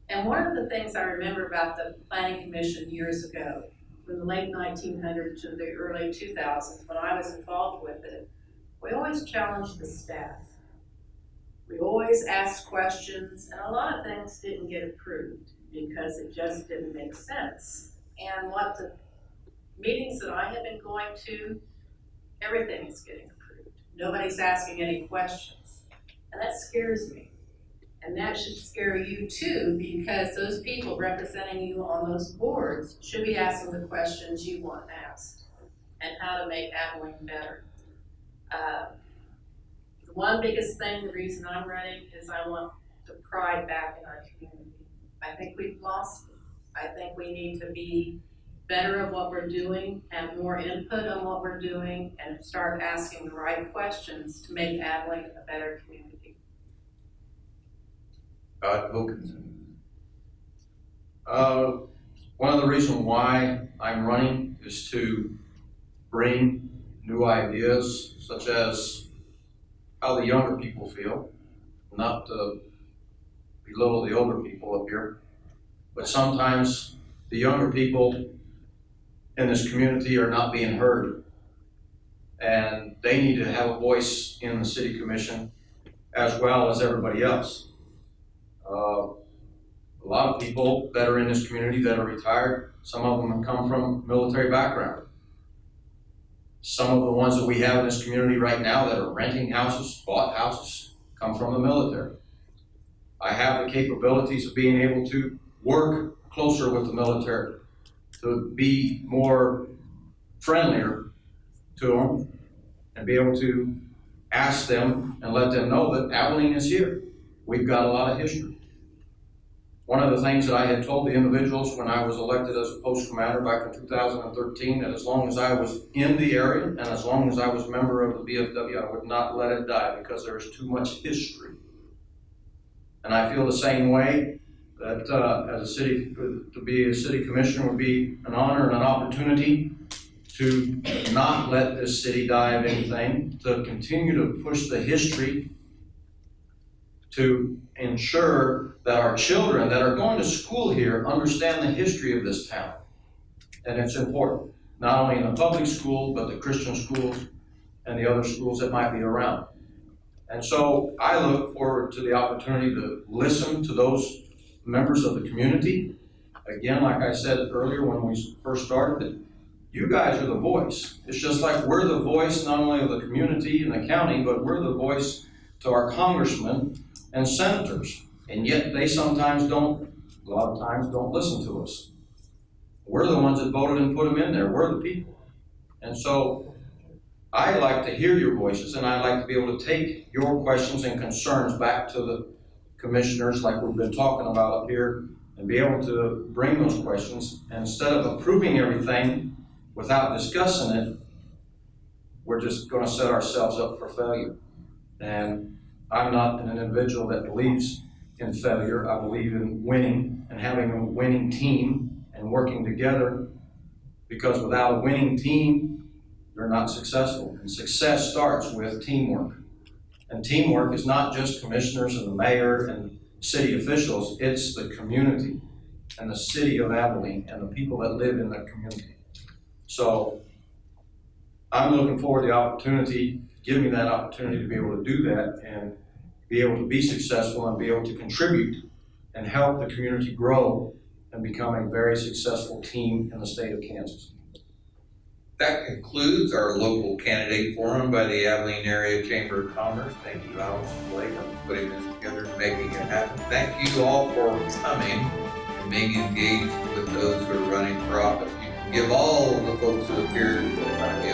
S7: And one of the things I remember about the Planning Commission years ago, from the late 1900s to the early 2000s, when I was involved with it, we always challenged the staff. We always asked questions, and a lot of things didn't get approved because it just didn't make sense. And what the meetings that I have been going to, everything is getting approved. Nobody's asking any questions. And that scares me. And that should scare you too, because those people representing you on those boards should be asking the questions you want asked and how to make Abilene better. The one biggest thing, the reason I'm running, is I want the pride back in our community. I think we've lost it. I think we need to be better at what we're doing, have more input on what we're doing, and start asking the right questions to make Abilene a better community.
S2: Wilkinson.
S6: One of the reasons why I'm running is to bring new ideas, such as how the younger people feel, not to belittle the older people up here, but sometimes the younger people in this community are not being heard, and they need to have a voice in the city commission as well as everybody else. A lot of people that are in this community that are retired, some of them have come from military background. Some of the ones that we have in this community right now that are renting houses, bought houses, come from the military. I have the capabilities of being able to work closer with the military, to be more friendlier to them, and be able to ask them and let them know that Abilene is here. We've got a lot of history. One of the things that I had told the individuals when I was elected as a post commander back in 2013, that as long as I was in the area and as long as I was a member of the BFW, I would not let it die because there is too much history. And I feel the same way, that as a city, to be a city commissioner would be an honor and an opportunity to not let this city die of anything, to continue to push the history, to ensure that our children that are going to school here understand the history of this town. And it's important, not only in the public school, but the Christian schools and the other schools that might be around. And so I look forward to the opportunity to listen to those members of the community. Again, like I said earlier when we first started, you guys are the voice. It's just like we're the voice not only of the community and the county, but we're the voice to our congressmen and senators. And yet they sometimes don't, a lot of times don't listen to us. We're the ones that voted and put them in there. We're the people. And so I like to hear your voices, and I like to be able to take your questions and concerns back to the commissioners like we've been talking about up here, and be able to bring those questions. And instead of approving everything without discussing it, we're just going to set ourselves up for failure. And I'm not an individual that believes in failure. I believe in winning and having a winning team and working together, because without a winning team, you're not successful. And success starts with teamwork. And teamwork is not just commissioners and the mayor and city officials, it's the community and the city of Abilene and the people that live in that community. So I'm looking forward to the opportunity, give me that opportunity to be able to do that and be able to be successful and be able to contribute and help the community grow and become a very successful team in the state of Kansas.
S2: That concludes our local candidate forum by the Abilene Area Chamber of Commerce. Thank you, Allison Blake, for putting this together and making it happen. Thank you all for coming and being engaged with those who are running for office. You can give all the folks who appeared in front of you